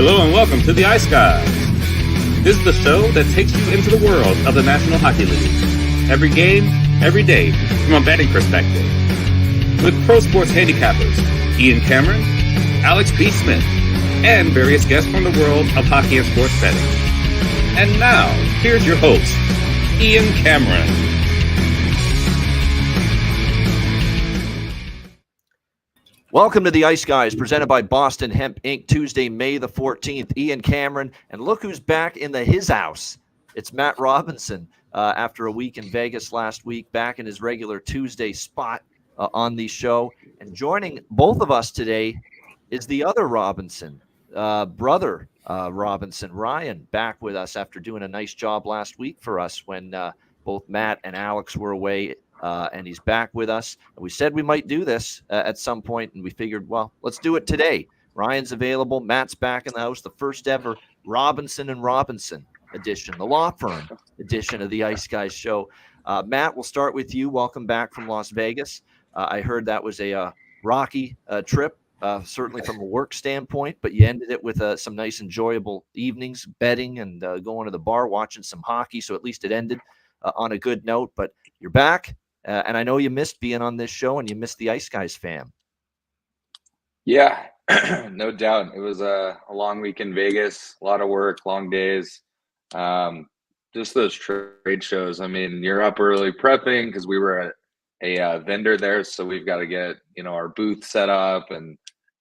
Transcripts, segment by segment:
Hello and welcome to the Ice Guys. This is the show that takes you into the world of the National Hockey League. Every game, every day, from a betting perspective. With pro sports handicappers, Ian Cameron, Alex P. Smith, and various guests from the world of hockey and sports betting. And now, here's your host, Ian Cameron. Welcome to the Ice Guys, presented by Boston Hemp Inc. Tuesday, May the 14th. Ian Cameron, and look who's back in his house. It's Matt Robinson. After a week in Vegas last week, back in his regular Tuesday spot on the show. And joining both of us today is the other Robinson, brother Robinson, Ryan, back with us after doing a nice job last week for us when both Matt and Alex were away. And he's back with us. We said we might do this at some point, and we figured, well, let's do it today. Ryan's available. Matt's back in the house. The first ever Robinson and Robinson edition, the law firm edition of the Ice Guys show. Matt, we'll start with you. Welcome back from Las Vegas. I heard that was a rocky trip, certainly from a work standpoint, but you ended it with some nice, enjoyable evenings, betting and going to the bar, watching some hockey. So at least it ended on a good note. But you're back. And I know you missed being on this show and you missed the Ice Guys fam. Yeah, no doubt. It was a long week in Vegas, a lot of work, long days. Just those trade shows. I mean, you're up early prepping because we were a vendor there. So we've got to get, our booth set up and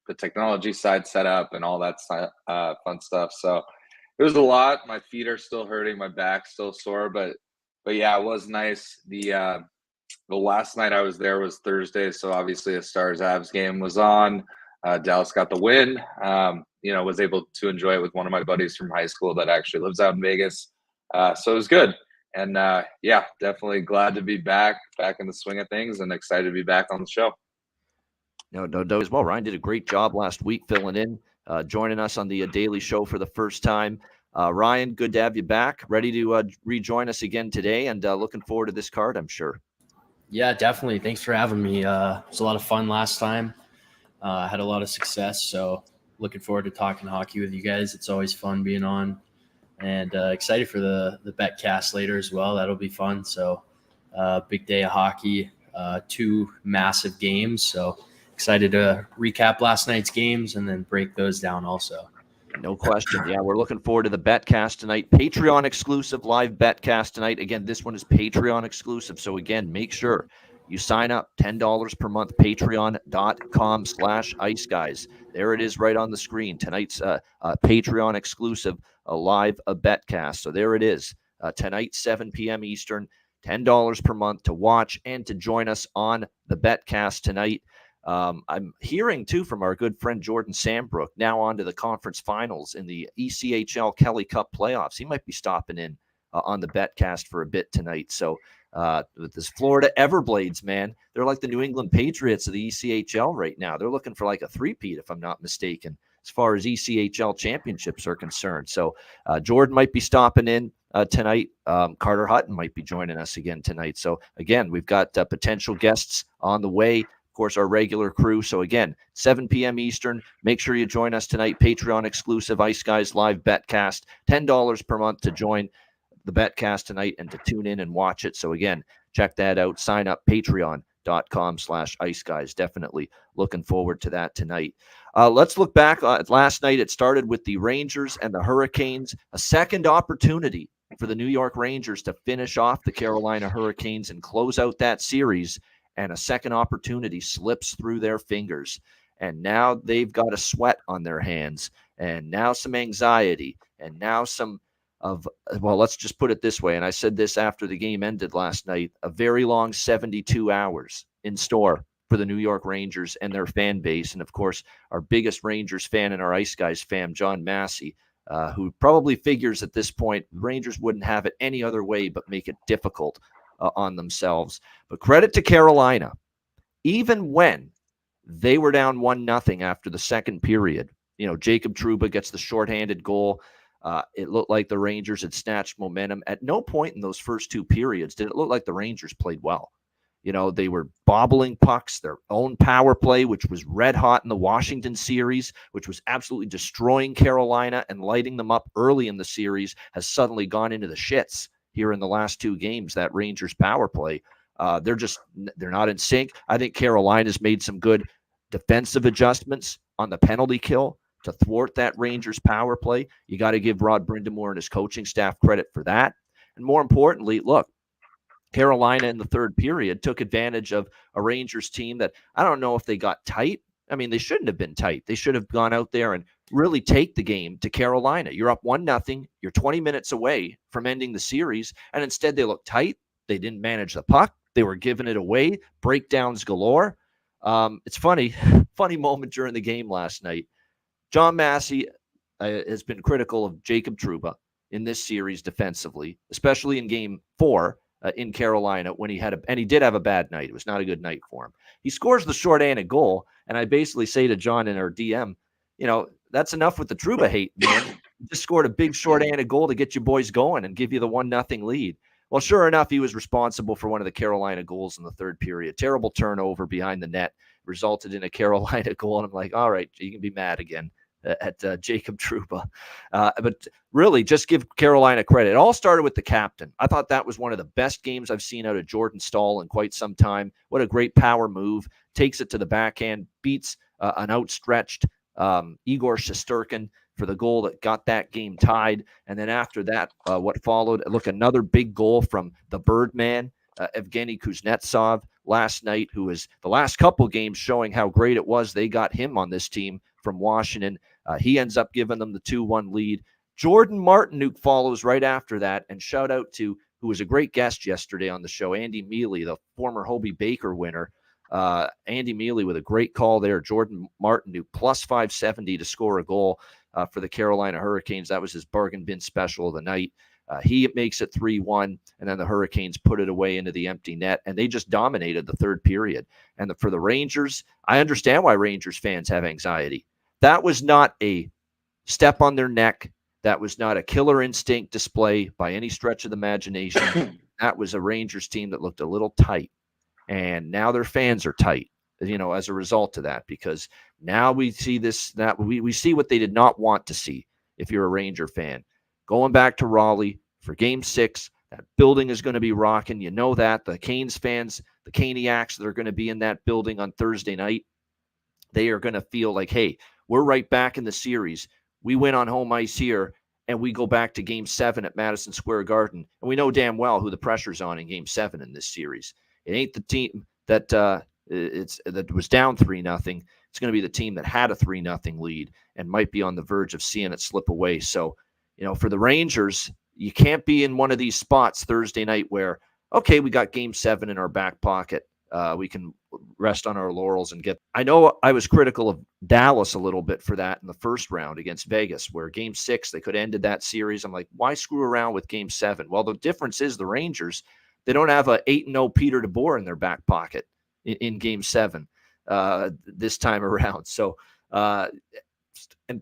the technology side set up and all that fun stuff. So it was a lot. My feet are still hurting. My back's still sore, but yeah, it was nice. The last night I was there was Thursday, so obviously a Stars-Avs game was on. Dallas got the win. Was able to enjoy it with one of my buddies from high school that actually lives out in Vegas. So it was good. And yeah, definitely glad to be back in the swing of things and excited to be back on the show. No doubt as well. Ryan did a great job last week filling in, joining us on the Daily Show for the first time. Ryan, good to have you back. Ready to rejoin us again today and looking forward to this card, I'm sure. Yeah, definitely. Thanks for having me. It was a lot of fun last time. Had a lot of success, so looking forward to talking hockey with you guys. It's always fun being on, and excited for the betcast later as well. That'll be fun. So big day of hockey, 2 massive games. So excited to recap last night's games and then break those down also. No question. Yeah, we're looking forward to the betcast tonight. Patreon exclusive live betcast tonight. Again, this one is Patreon exclusive. So again, make sure you sign up. $10 per month, patreon.com/Ice Guys. There it is right on the screen. Tonight's Patreon exclusive, a live betcast. So there it is. Tonight, 7 p.m. Eastern, $10 per month to watch and to join us on the betcast tonight. I'm hearing, too, from our good friend Jordan Sambrook, now on to the conference finals in the ECHL Kelly Cup playoffs. He might be stopping in on the betcast for a bit tonight. So with this Florida Everblades, man, they're like the New England Patriots of the ECHL right now. They're looking for like a three-peat, if I'm not mistaken, as far as ECHL championships are concerned. So Jordan might be stopping in tonight. Carter Hutton might be joining us again tonight. So, again, we've got potential guests on the way. Of course, our regular crew. So again, 7 p.m. Eastern, make sure you join us tonight. Patreon exclusive Ice Guys live betcast, $10 per month to join the betcast tonight and to tune in and watch it. So again, check that out. Sign up, patreon.com/Ice Guys. Definitely looking forward to that tonight. Let's look back at last night. It started with the Rangers and the Hurricanes, a second opportunity for the New York Rangers to finish off the Carolina Hurricanes and close out that series. And a second opportunity slips through their fingers. And now they've got a sweat on their hands, and now some anxiety, and now let's just put it this way. And I said this after the game ended last night, a very long 72 hours in store for the New York Rangers and their fan base. And of course, our biggest Rangers fan and our Ice Guys fan, John Massey, who probably figures at this point, the Rangers wouldn't have it any other way but make it difficult on themselves. But credit to Carolina, even when they were down 1-0 after the second period, Jacob Trouba gets the shorthanded goal. It looked like the Rangers had snatched momentum. At no point in those first 2 periods did it look like the Rangers played well. They were bobbling pucks, their own power play, which was red hot in the Washington series, which was absolutely destroying Carolina and lighting them up early in the series, has suddenly gone into the shits here in the last 2 games, that Rangers power play. They're not in sync. I think Carolina's made some good defensive adjustments on the penalty kill to thwart that Rangers power play. You got to give Rod Brindamore and his coaching staff credit for that. And more importantly, look, Carolina in the third period took advantage of a Rangers team that I don't know if they got tight. I mean, they shouldn't have been tight. They should have gone out there and really take the game to Carolina. You're up 1-0. You're 20 minutes away from ending the series. And instead they looked tight. They didn't manage the puck. They were giving it away. Breakdowns galore. It's funny moment during the game last night. John Massey has been critical of Jacob Trouba in this series defensively, especially in game 4 in Carolina when he did have a bad night. It was not a good night for him. He scores the shorthanded goal, and I basically say to John in our DM, that's enough with the Trouba hate, man. You just scored a big shorthanded goal to get you boys going and give you the 1-0 lead. Well, sure enough, he was responsible for one of the Carolina goals in the third period. Terrible turnover behind the net resulted in a Carolina goal, and I'm like, all right, you can be mad again at Jacob Trouba. But really, just give Carolina credit. It all started with the captain. I thought that was one of the best games I've seen out of Jordan Staal in quite some time. What a great power move. Takes it to the backhand, beats an outstretched Igor Shesterkin for the goal that got that game tied. And then after that, what followed, look, another big goal from the Birdman, Evgeny Kuznetsov last night, who is the last couple games showing how great it was. They got him on this team from Washington. He ends up giving them the 2-1 lead. Jordan Martinook follows right after that, and shout out to, who was a great guest yesterday on the show, Andy Mealy, the former Hobie Baker winner. Andy Mealy with a great call there. Jordan Martinook plus 570 to score a goal for the Carolina Hurricanes. That was his bargain bin special of the night. He makes it 3-1, and then the Hurricanes put it away into the empty net, and they just dominated the third period. And for the Rangers, I understand why Rangers fans have anxiety. That was not a step on their neck. That was not a killer instinct display by any stretch of the imagination. That was a Rangers team that looked a little tight, and now their fans are tight, as a result of that, because now we see we see what they did not want to see if you're a Ranger fan. Going back to Raleigh for Game 6, that building is going to be rocking. You know that. The Canes fans, the Caniacs that are going to be in that building on Thursday night, they are going to feel like, hey, we're right back in the series. We win on home ice here, and we go back to Game 7 at Madison Square Garden. And we know damn well who the pressure's on in Game 7 in this series. It ain't the team that that was down 3-0. It's going to be the team that had a 3-0 lead and might be on the verge of seeing it slip away. So, for the Rangers, you can't be in one of these spots Thursday night where, okay, we got Game 7 in our back pocket. We can rest on our laurels and get. I know I was critical of Dallas a little bit for that in the first round against Vegas, where Game 6, they could have ended that series. I'm like, why screw around with Game 7? Well, the difference is the Rangers, they don't have a 8-0 Peter DeBoer in their back pocket in Game 7 this time around. So, and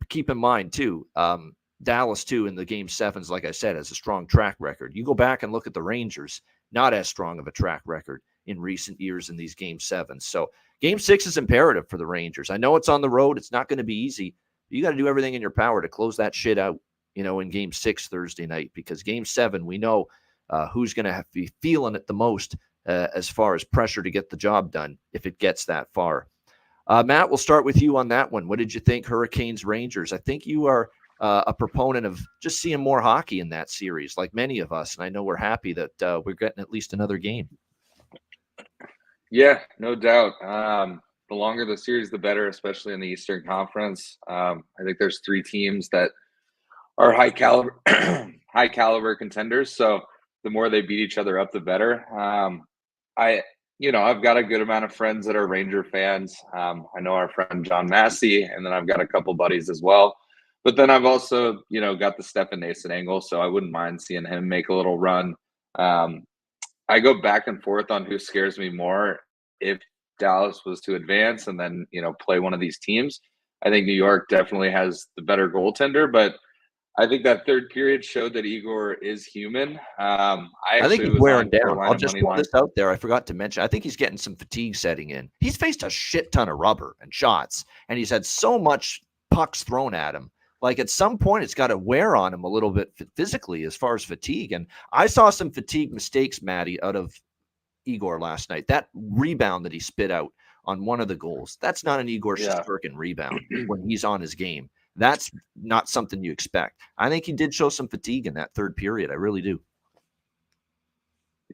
keep in mind, too, Dallas, too, in the Game 7s, like I said, has a strong track record. You go back and look at the Rangers, not as strong of a track record in recent years in these Game 7s. So Game 6 is imperative for the Rangers. I know it's on the road. It's not going to be easy. You got to do everything in your power to close that shit out, in Game 6 Thursday night, because Game 7, we know who's going to have to be feeling it the most as far as pressure to get the job done if it gets that far. Matt, we'll start with you on that one. What did you think, Hurricanes, Rangers? I think you are a proponent of just seeing more hockey in that series, like many of us. And I know we're happy that we're getting at least another game. Yeah, no doubt. The longer the series, the better, especially in the Eastern Conference. I think there's 3 teams that are high caliber contenders. So the more they beat each other up, the better. I've got a good amount of friends that are Ranger fans. I know our friend John Massey, and then I've got a couple buddies as well. But then I've also, got the Stefan Nason angle, so I wouldn't mind seeing him make a little run. I go back and forth on who scares me more if Dallas was to advance and then, play one of these teams. I think New York definitely has the better goaltender, but I think that third period showed that Igor is human. I think actually he's was wearing on down. Carolina I'll just money throw line. this out there. I forgot to mention. I think he's getting some fatigue setting in. He's faced a shit ton of rubber and shots, and he's had so much pucks thrown at him. Like at some point, it's got to wear on him a little bit physically as far as fatigue. And I saw some fatigue mistakes, Maddie, out of Igor last night. That rebound that he spit out on one of the goals, that's not an Igor Shesterkin rebound when he's on his game. That's not something you expect. I think he did show some fatigue in that third period. I really do.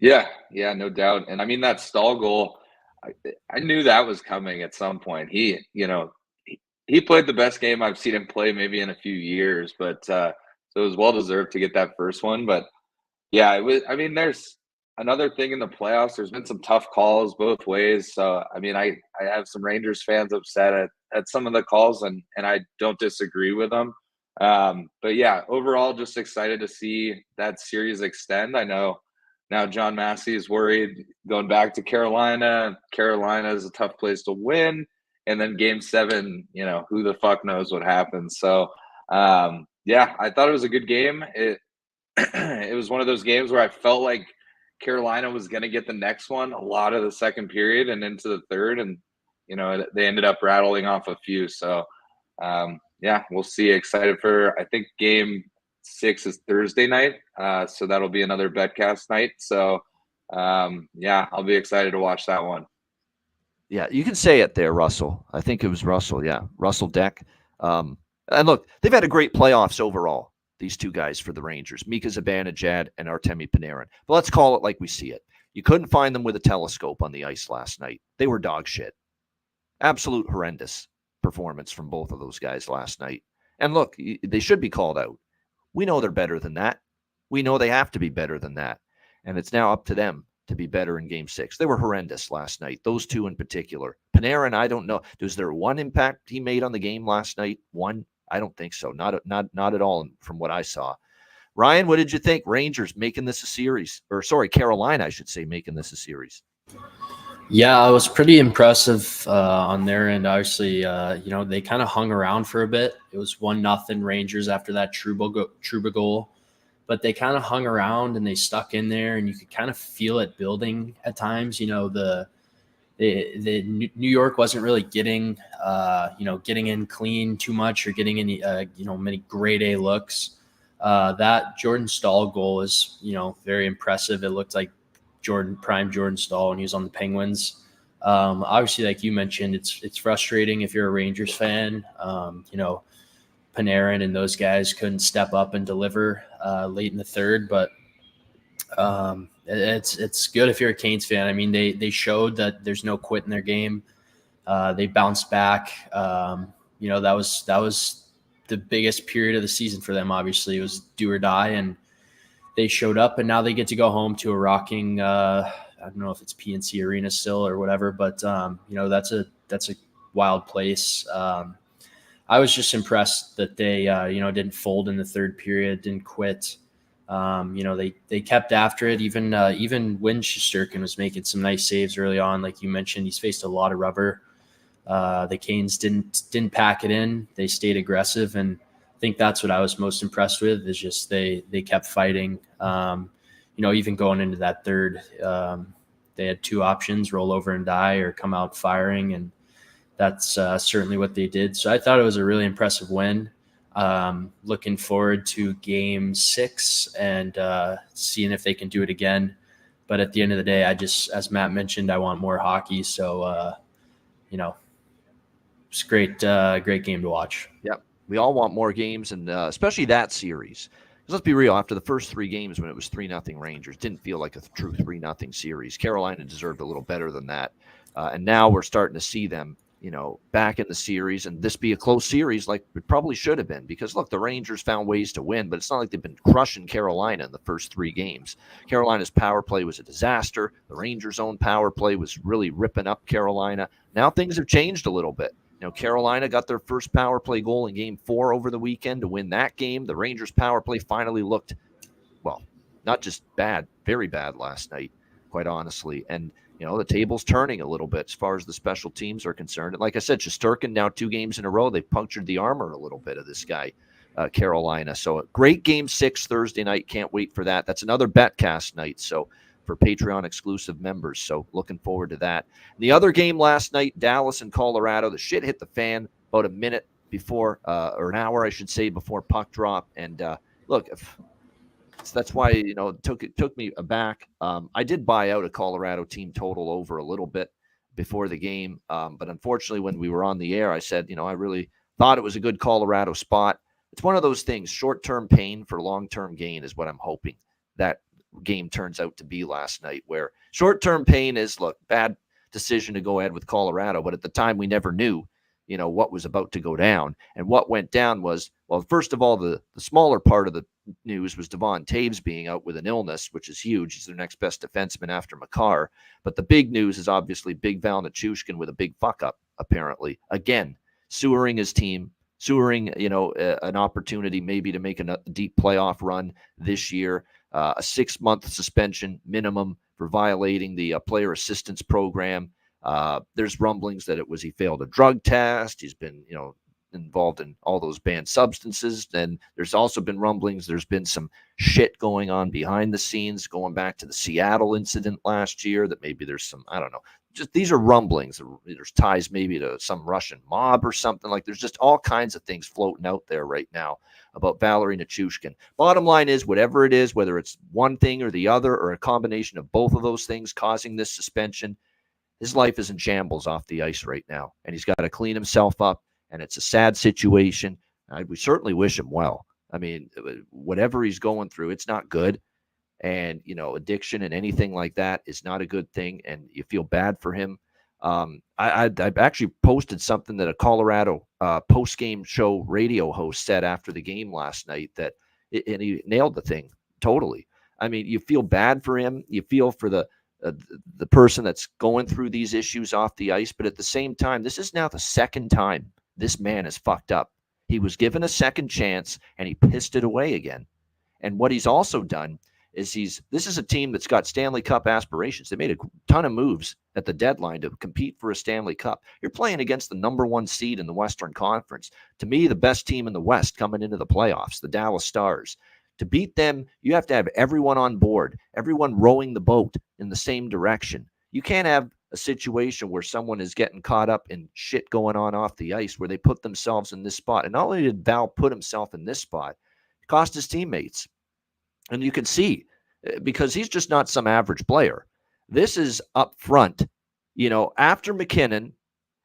Yeah, no doubt. And I mean, that stall goal, I knew that was coming at some point. He played the best game I've seen him play maybe in a few years, but so it was well deserved to get that first one. But yeah, it was. I mean, there's another thing in the playoffs. There's been some tough calls both ways. So I mean, I have some Rangers fans upset at some of the calls, and I don't disagree with them. But yeah, overall, just excited to see that series extend. I know now John Massey is worried going back to Carolina. Carolina is a tough place to win. And then game 7, who the fuck knows what happens. So, yeah, I thought it was a good game. It was one of those games where I felt like Carolina was going to get the next one a lot of the second period and into the third. And, they ended up rattling off a few. So, yeah, we'll see. Excited for, I think, game 6 is Thursday night. So that'll be another betcast night. So, yeah, I'll be excited to watch that one. Yeah, you can say it there, Russell. I think it was Russell. Yeah, Russell Deck. And look, they've had a great playoffs overall, these two guys for the Rangers, Mika Zibanejad and Artemi Panarin. But let's call it like we see it. You couldn't find them with a telescope on the ice last night. They were dog shit. Absolute horrendous performance from both of those guys last night. And look, they should be called out. We know they're better than that. We know they have to be better than that. And it's now up to them to be better in game 6. They were horrendous last night, those two in particular. Panarin, I don't know. Was there one impact he made on the game last night? One? I don't think so. Not at all from what I saw. Ryan, what did you think? Rangers making this a series. Or sorry, Carolina, I should say, making this a series. Yeah, it was pretty impressive on their end. Obviously, they kind of hung around for a bit. It was 1-0 Rangers after that Trouba goal. But they kind of hung around and they stuck in there, and you could kind of feel it building at times. The New York wasn't really getting in clean too much or getting any many grade A looks. That Jordan Stahl goal is very impressive. It looked like Jordan Stahl when he was on the Penguins. Obviously, like you mentioned, it's frustrating if you're a Rangers fan. Panarin and those guys couldn't step up and deliver late in the third, but it's good if you're a Canes fan. I mean, they showed that there's no quit in their game. They bounced back. That was the biggest period of the season for them. Obviously, it was do or die, and they showed up, and now they get to go home to a rocking. I don't know if it's PNC Arena still or whatever, but that's a wild place. I was just impressed that they, didn't fold in the third period, didn't quit. They kept after it. Even when Shesterkin was making some nice saves early on, like you mentioned, he's faced a lot of rubber. The Canes didn't pack it in. They stayed aggressive, and I think that's what I was most impressed with. Is just they kept fighting. Even going into that third, they had two options: roll over and die, or come out firing, and that's certainly what they did. So I thought it was a really impressive win. Looking forward to game 6 and seeing if they can do it again. But at the end of the day, as Matt mentioned, I want more hockey. So, it's great game to watch. Yep. We all want more games, and especially that series. Because let's be real, after the first 3 games when it was 3-0 Rangers, didn't feel like a true 3-0 series. Carolina deserved a little better than that. And now we're starting to see them back in the series, and this be a close series like it probably should have been, because look, the Rangers found ways to win, but it's not like they've been crushing Carolina in the first 3 games. Carolina's power play was a disaster. The Rangers' own power play was really ripping up Carolina. Now things have changed a little bit. Carolina got their first power play goal in game 4 over the weekend to win that game. The Rangers' power play finally looked, well, not just bad, very bad last night, quite honestly. And the table's turning a little bit as far as the special teams are concerned. And like I said, Shesterkin now 2 games in a row, they punctured the armor a little bit of this guy. Carolina. So a great Game 6 Thursday night. Can't wait for that. That's another betcast night. So for Patreon exclusive members. So looking forward to that. The other game last night, Dallas and Colorado, the shit hit the fan about a minute before, or an hour, I should say, before puck drop. And look, that's why, it took me aback. I did buy out a Colorado team total over a little bit before the game. But unfortunately, when we were on the air, I said, I really thought it was a good Colorado spot. It's one of those things, short-term pain for long-term gain is what I'm hoping that game turns out to be last night, where short-term pain is, look, bad decision to go ahead with Colorado, but at the time we never knew, what was about to go down. And what went down was, well, first of all, the smaller part of the news was Devon Taves being out with an illness, which is huge. He's their next best defenseman after Makar. But the big news is obviously Big Val Nichushkin with a big fuck-up, apparently. Again, sewering his team, sewering, an opportunity maybe to make a deep playoff run this year. A 6-month suspension minimum for violating the player assistance program. There's rumblings that he failed a drug test. He's been, involved in all those banned substances. And there's also been rumblings. There's been some shit going on behind the scenes, going back to the Seattle incident last year, that maybe there's some, I don't know. Just these are rumblings. There's ties maybe to some Russian mob or something. Like, there's just all kinds of things floating out there right now about Valeri Nichushkin. Bottom line is, whatever it is, whether it's one thing or the other, or a combination of both of those things causing this suspension, his life is in shambles off the ice right now, and he's got to clean himself up, and it's a sad situation. We certainly wish him well. I mean, whatever he's going through, it's not good. And, addiction and anything like that is not a good thing, and you feel bad for him. I actually posted something that a Colorado post-game show radio host said after the game last night, and he nailed the thing totally. I mean, you feel bad for him. You feel for the person that's going through these issues off the ice, but at the same time, this is now the second time this man is fucked up. He was given a second chance, and he pissed it away again. And what he's also done is this is a team that's got Stanley Cup aspirations. They made a ton of moves at the deadline to compete for a Stanley Cup. You're playing against the number 1 seed in the Western Conference. To me, the best team in the West coming into the playoffs, the Dallas Stars. To beat them, you have to have everyone on board, everyone rowing the boat in the same direction. You can't have a situation where someone is getting caught up in shit going on off the ice, where they put themselves in this spot. And not only did Val put himself in this spot, it cost his teammates. And you can see, because he's just not some average player. This is up front, after McKinnon,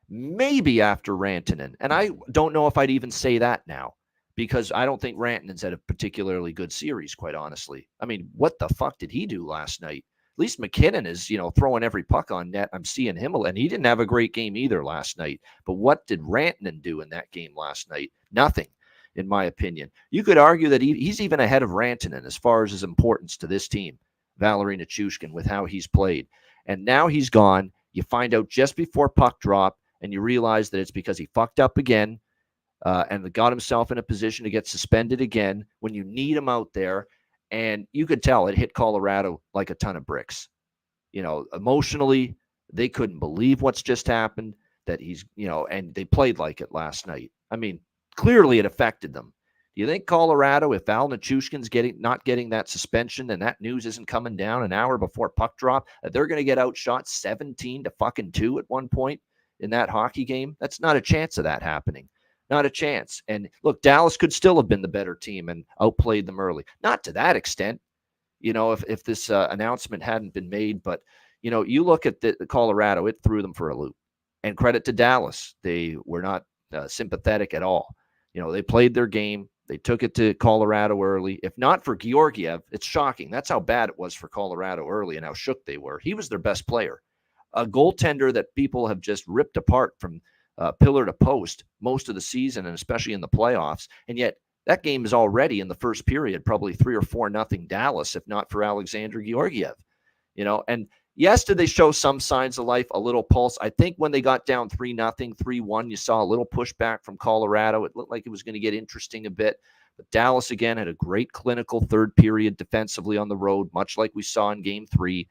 maybe after Rantanen. And I don't know if I'd even say that now, because I don't think Rantanen's had a particularly good series, quite honestly. I mean, what the fuck did he do last night? At least McKinnon is, throwing every puck on net. I'm seeing him, and he didn't have a great game either last night. But what did Rantanen do in that game last night? Nothing. In my opinion, you could argue that he's even ahead of Rantanen as far as his importance to this team, Valeri Nichushkin, with how he's played. And now he's gone. You find out just before puck drop, and you realize that it's because he fucked up again and got himself in a position to get suspended again when you need him out there. And you could tell it hit Colorado like a ton of bricks. Emotionally, they couldn't believe what's just happened, that he's, and they played like it last night. I mean, clearly it affected them. Do you think Colorado, if Val Nichushkin's not getting that suspension and that news isn't coming down an hour before puck drop, that they're going to get outshot 17-2 at one point in that hockey game? That's not a chance of that happening. Not a chance. And look, Dallas could still have been the better team and outplayed them early. Not to that extent, if this announcement hadn't been made. But, you look at the Colorado, it threw them for a loop. And credit to Dallas. They were not sympathetic at all. They played their game. They took it to Colorado early. If not for Georgiev, it's shocking. That's how bad it was for Colorado early and how shook they were. He was their best player. A goaltender that people have just ripped apart from pillar to post most of the season, and especially in the playoffs. And yet that game is already in the first period, probably 3 or 4-0 Dallas, if not for Alexander Georgiev. And yes, did they show some signs of life, a little pulse? I think when they got down 3-0, 3-1, you saw a little pushback from Colorado. It looked like it was going to get interesting a bit. But Dallas, again, had a great clinical third period defensively on the road, much like we saw in Game 3.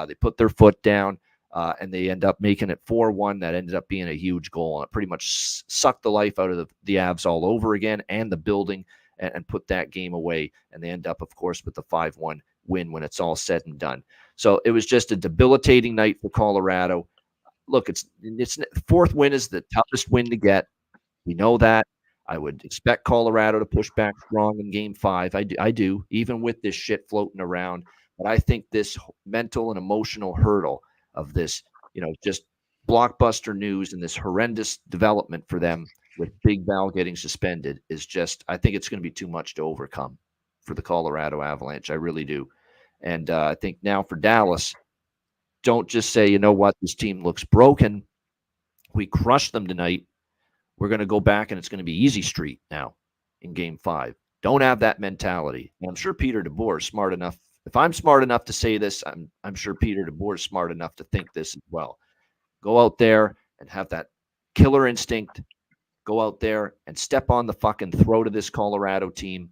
They put their foot down. and they end up making it 4-1. That ended up being a huge goal, and it pretty much sucked the life out of the Avs all over again and the building, and put that game away. And they end up, of course, with the 5-1 win when it's all said and done. So it was just a debilitating night for Colorado. Look, it's fourth win is the toughest win to get. We know that. I would expect Colorado to push back strong in Game 5. I do, even with this shit floating around. But I think this mental and emotional hurdle of this, just blockbuster news and this horrendous development for them with Big Val getting suspended is just, I think it's going to be too much to overcome for the Colorado Avalanche. I really do. And I think now for Dallas, don't just say, you know what, this team looks broken. We crushed them tonight. We're going to go back and it's going to be easy street now in Game 5. Don't have that mentality. And I'm sure Peter DeBoer is smart enough. If I'm smart enough to say this, I'm sure Peter DeBoer is smart enough to think this as well. Go out there and have that killer instinct. Go out there and step on the fucking throat of this Colorado team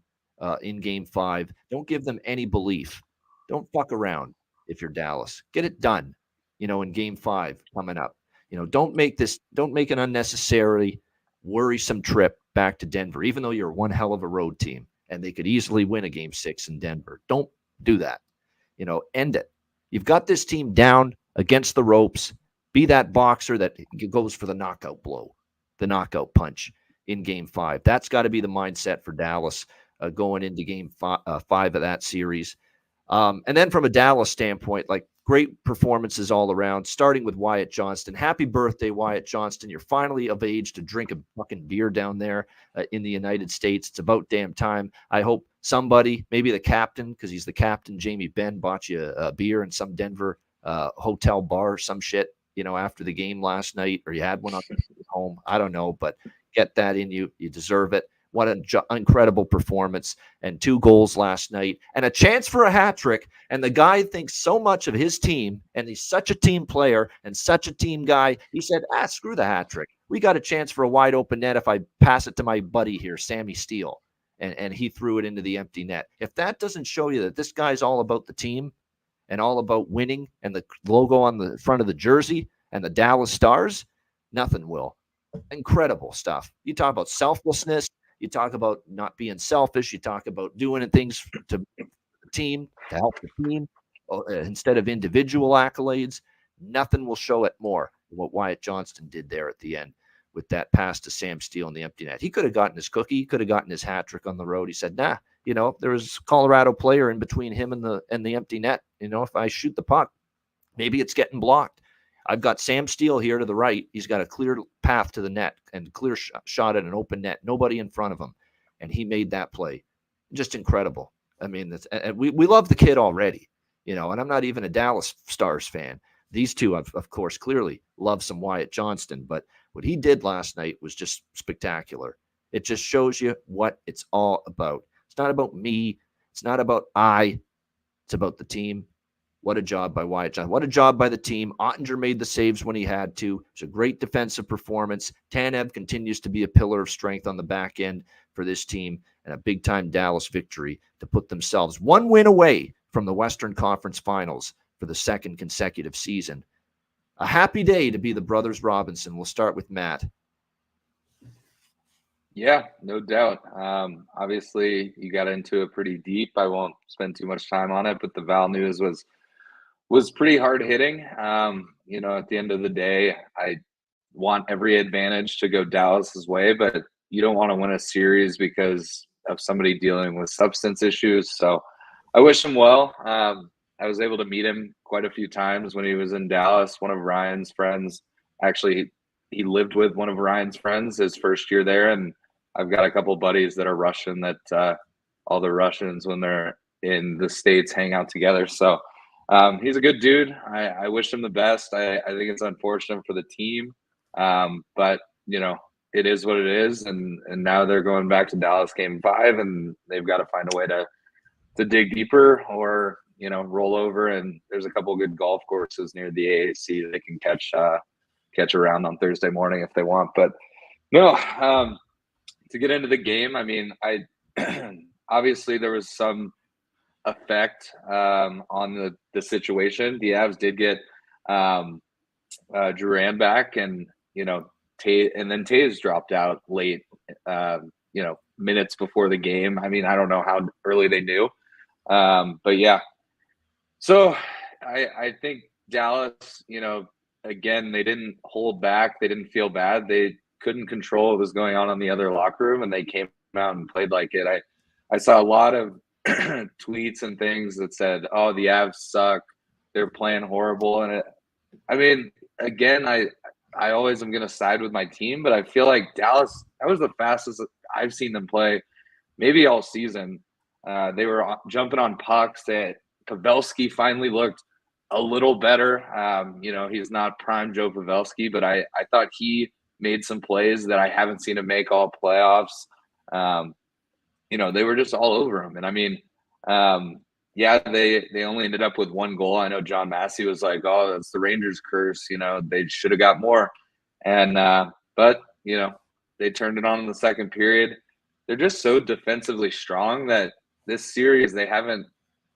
in Game 5. Don't give them any belief. Don't fuck around if you're Dallas. Get it done, in Game 5 coming up. Don't make an unnecessarily worrisome trip back to Denver, even though you're one hell of a road team and they could easily win a Game 6 in Denver. Don't do that. End it. You've got this team down against the ropes. Be that boxer that goes for the knockout blow, the knockout punch in Game 5. That's got to be the mindset for Dallas going into Game 5 of that series. And then from a Dallas standpoint, great performances all around, starting with Wyatt Johnston. Happy birthday, Wyatt Johnston. You're finally of age to drink a fucking beer down there in the United States. It's about damn time. I hope somebody, maybe the captain, because he's the captain, Jamie Benn, bought you a beer in some Denver hotel bar or some shit, after the game last night, or you had one on home. I don't know, but get that in you. You deserve it. What an incredible performance, and 2 goals last night and a chance for a hat trick. And the guy thinks so much of his team, and he's such a team player and such a team guy. He said, screw the hat trick. We got a chance for a wide open net if I pass it to my buddy here, Sammy Steele. And he threw it into the empty net. If that doesn't show you that this guy's all about the team and all about winning and the logo on the front of the jersey and the Dallas Stars, nothing will. Incredible stuff. You talk about selflessness. You talk about not being selfish. You talk about doing things to the team, to help the team, instead of individual accolades. Nothing will show it more what Wyatt Johnston did there at the end with that pass to Sam Steele in the empty net. He could have gotten his cookie. He could have gotten his hat trick on the road. He said, nah, there was a Colorado player in between him and the empty net. If I shoot the puck, maybe it's getting blocked. I've got Sam Steele here to the right. He's got a clear path to the net and clear shot at an open net. Nobody in front of him. And he made that play. Just incredible. I mean, we love the kid already, and I'm not even a Dallas Stars fan. These two, of course, clearly love some Wyatt Johnston. But what he did last night was just spectacular. It just shows you what it's all about. It's not about me. It's not about I. It's about the team. What a job by Wyatt Johnston. What a job by the team. Ottinger made the saves when he had to. It's a great defensive performance. Tanev continues to be a pillar of strength on the back end for this team, and a big-time Dallas victory to put themselves 1 win away from the Western Conference Finals for the 2nd consecutive season. A happy day to be the brothers Robinson. We'll start with Matt. Yeah, no doubt. Obviously, you got into it pretty deep. I won't spend too much time on it, but the Val news was pretty hard hitting. At the end of the day, I want every advantage to go Dallas's way, but you don't want to win a series because of somebody dealing with substance issues. So I wish him well. I was able to meet him quite a few times when he was in Dallas. One of Ryan's friends, actually, he lived with one of Ryan's friends his first year there. And I've got a couple buddies that are Russian that all the Russians, when they're in the States, hang out together. So he's a good dude. I wish him the best. I think it's unfortunate for the team. But, it is what it is. And now they're going back to Dallas Game 5, and they've got to find a way to dig deeper or, roll over. And there's a couple of good golf courses near the AAC they can catch around on Thursday morning if they want. But no, to get into the game, I mean, obviously there was some effect on the situation. The Avs did get Duran back, and Taves dropped out late, minutes before the game. I mean, I don't know how early they knew, but yeah. So I think Dallas, again, they didn't hold back. They didn't feel bad. They couldn't control what was going on in the other locker room, and they came out and played like it. I saw a lot of tweets and things that said, "Oh, the Avs suck. They're playing horrible." And again, I always am going to side with my team, but I feel like Dallas, that was the fastest I've seen them play maybe all season. They were jumping on pucks. Pavelski finally looked a little better. He's not prime Joe Pavelski, but I thought he made some plays that I haven't seen him make all playoffs. They were just all over him. And I mean, they only ended up with one goal. I know John Massey was like, "Oh, that's the Rangers curse. They should have got more." And but they turned it on in the second period. They're just so defensively strong that this series they haven't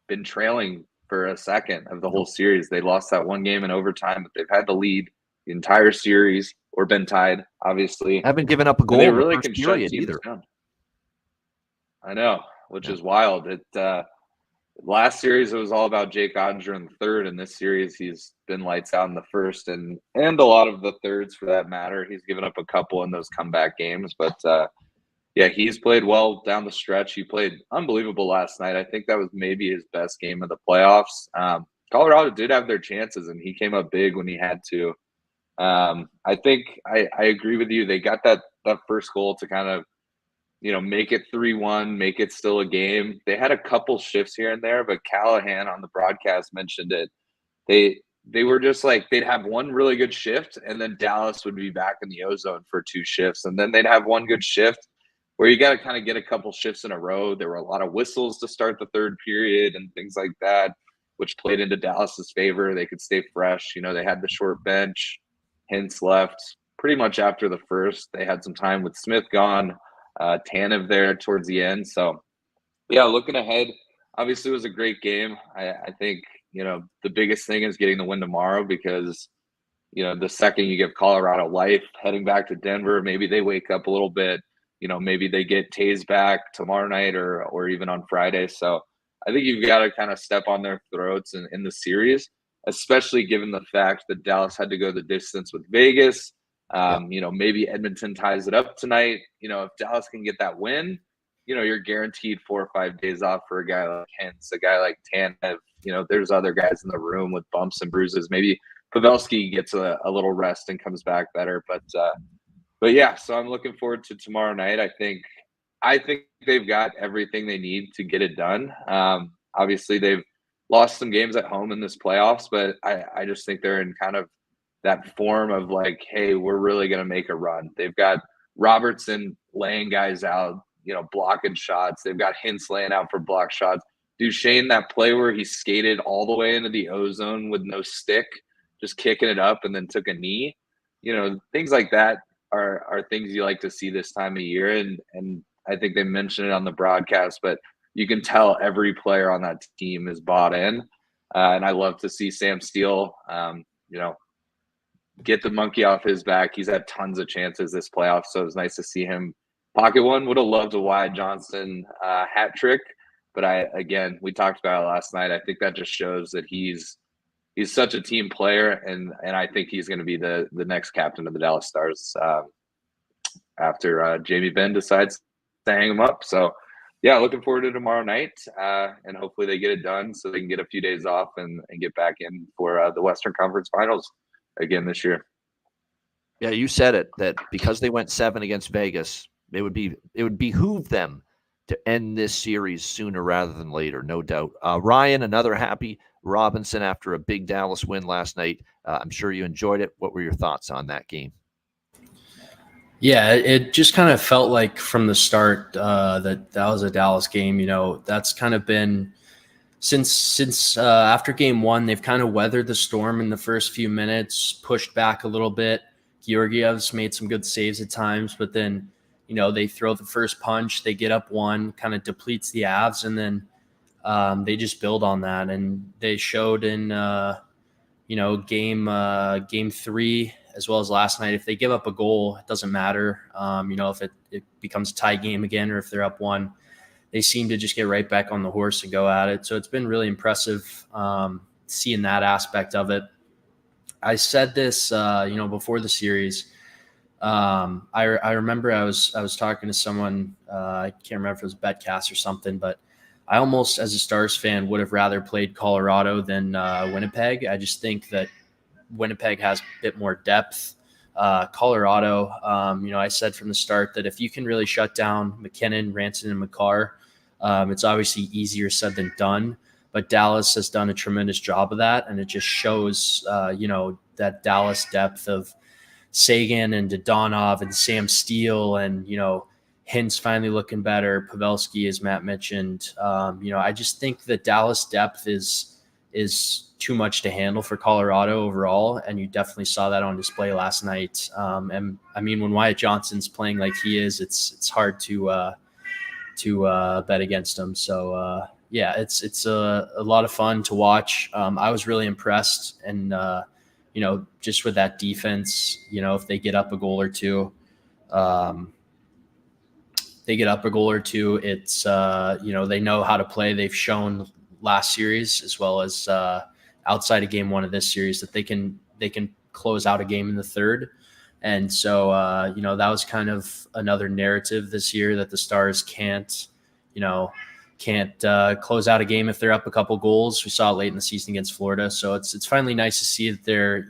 been trailing for a second of the whole series. They lost that one game in overtime, but they've had the lead the entire series or been tied, obviously. Haven't given up a goal. They in really the can first shut period teams either. down. I know, which is wild. Last series it was all about Jake Oettinger in the third, and this series he's been lights out in the first and a lot of the thirds for that matter. He's given up a couple in those comeback games, but he's played well down the stretch. He played unbelievable last night. I think that was maybe his best game of the playoffs. Colorado did have their chances, and he came up big when he had to. I think I agree with you. They got that first goal to kind of make it 3-1, make it still a game. They had a couple shifts here and there, but Callahan on the broadcast mentioned it. They were just like, they'd have one really good shift, and then Dallas would be back in the ozone for 2 shifts. And then they'd have one good shift where you got to kind of get a couple shifts in a row. There were a lot of whistles to start the third period and things like that, which played into Dallas's favor. They could stay fresh. They had the short bench. Hintz left pretty much after the first. They had some time with Smith gone. Tanev there towards the end. So, yeah, looking ahead, obviously it was a great game. I think, the biggest thing is getting the win tomorrow because, the second you give Colorado life heading back to Denver, maybe they wake up a little bit. Maybe they get Taves back tomorrow night or even on Friday. So I think you've got to kind of step on their throats in the series, especially given the fact that Dallas had to go the distance with Vegas. Maybe Edmonton ties it up tonight. If Dallas can get that win, you're guaranteed 4 or 5 days off for a guy like Hintz, a guy like Tanev. There's other guys in the room with bumps and bruises. Maybe Pavelski gets a little rest and comes back better. But yeah, so I'm looking forward to tomorrow night. I think they've got everything they need to get it done. Obviously, they've lost some games at home in this playoffs, but I just think they're in kind of that form of like, hey, we're really going to make a run. They've got Robertson laying guys out, blocking shots. They've got Hintz laying out for block shots. Duchesne, that play where he skated all the way into the ozone with no stick, just kicking it up and then took a knee. Things like that are things you like to see this time of year. And I think they mentioned it on the broadcast, but you can tell every player on that team is bought in. And I love to see Sam Steele, get the monkey off his back. He's had tons of chances this playoff, so it was nice to see him pocket one. Would have loved a Wyatt Johnson hat trick, but we talked about it last night. I think that just shows that he's such a team player, and I think he's going to be the next captain of the Dallas Stars after Jamie Benn decides to hang him up. So, yeah, looking forward to tomorrow night, and hopefully they get it done so they can get a few days off and get back in for the Western Conference Finals again this year. Yeah, you said it, that because they went 7 against Vegas, it would behoove them to end this series sooner rather than later, no doubt. Ryan, another happy Robinson after a big Dallas win last night. I'm sure you enjoyed it. What were your thoughts on that game? Yeah, it just kind of felt like from the start that was a Dallas game. That's kind of been since after game 1, they've kind of weathered the storm in the first few minutes, pushed back a little bit. Georgiev's made some good saves at times, but then, they throw the first punch, they get up 1, kind of depletes the Avs, and then they just build on that. And they showed in, game 3 as well as last night, if they give up a goal, it doesn't matter. If it becomes a tie game again or if they're up 1, they seem to just get right back on the horse and go at it. So it's been really impressive seeing that aspect of it. I said this, before the series. I remember I was talking to someone, I can't remember if it was betcast or something, but I almost, as a Stars fan, would have rather played Colorado than Winnipeg. I just think that Winnipeg has a bit more depth. Colorado, I said from the start that if you can really shut down McKinnon, Ranson, and Makar, it's obviously easier said than done. But Dallas has done a tremendous job of that, and it just shows, that Dallas depth of Sagan and Dodonov and Sam Steele and, Hintz finally looking better. Pavelski, as Matt mentioned. I just think that Dallas depth is too much to handle for Colorado overall, and you definitely saw that on display last night. And I mean, when Wyatt Johnson's playing like he is, it's hard to bet against him. So it's a lot of fun to watch. I was really impressed, and just with that defense, if they get up a goal or two, it's they know how to play. They've shown last series as well as outside of game 1 of this series that they can close out a game in the third. And so that was kind of another narrative this year, that the Stars can't close out a game if they're up a couple goals. We saw it late in the season against Florida. So it's finally nice to see that they're,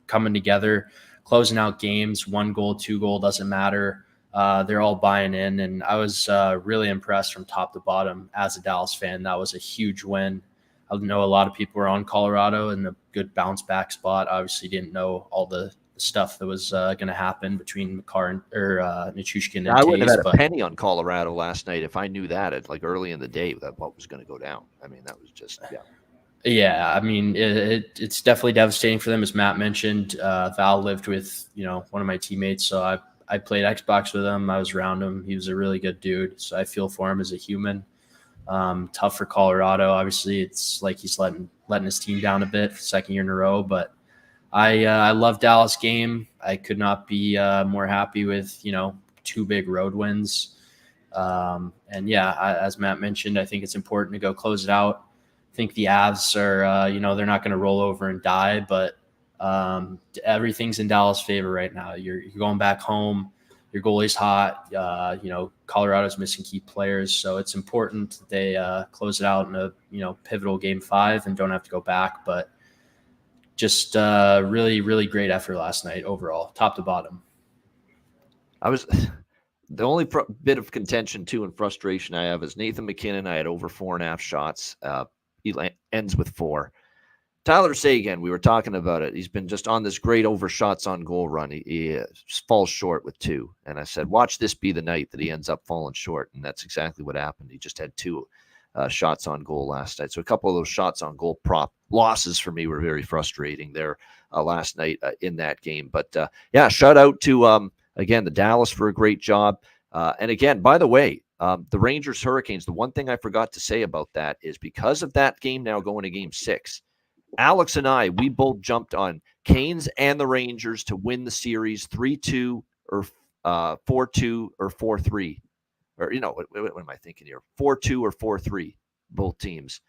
coming together, closing out games. 1 goal, 2 goal, doesn't matter. They're all buying in. And I was really impressed from top to bottom as a Dallas fan. That was a huge win. I know a lot of people were on Colorado in a good bounce back spot. Obviously didn't know all the stuff that was going to happen between Makar or Nichushkin and I wouldn't Taves, have had a penny on Colorado last night if I knew that at early in the day that what was going to go down. I mean, that was just Yeah, I mean, it's definitely devastating for them, as Matt mentioned. Val lived with one of my teammates, so I played Xbox with him. I was around him. He was a really good dude, so I feel for him as a human. Tough for Colorado. Obviously, it's like he's letting his team down a bit for the second year in a row, but I love Dallas game. I could not be more happy with 2 big road wins. As Matt mentioned, I think it's important to go close it out. I think the Avs are they're not going to roll over and die, but everything's in Dallas' favor right now. You're going back home. Your goalie's hot. Colorado's missing key players, so it's important that they close it out in a pivotal game 5 and don't have to go back. But just really, really great effort last night overall, top to bottom. The only bit of contention too and frustration I have is Nathan McKinnon. I had over 4.5 shots. He ends with 4. Tyler Seguin, we were talking about it. He's been just on this great over shots on goal run. He falls short with 2. And I said, watch this be the night that he ends up falling short. And that's exactly what happened. He just had 2 shots on goal last night. So a couple of those shots on goal prop losses for me were very frustrating there last night in that game. But shout out to, again, the Dallas for a great job. And again, by the way, the Rangers Hurricanes, the one thing I forgot to say about that is because of that game now going to game 6, Alex and I, we both jumped on Canes and the Rangers to win the series 3-2 or 4-2 or 4-3. Or, what am I thinking here? 4-2 or 4-3, both teams.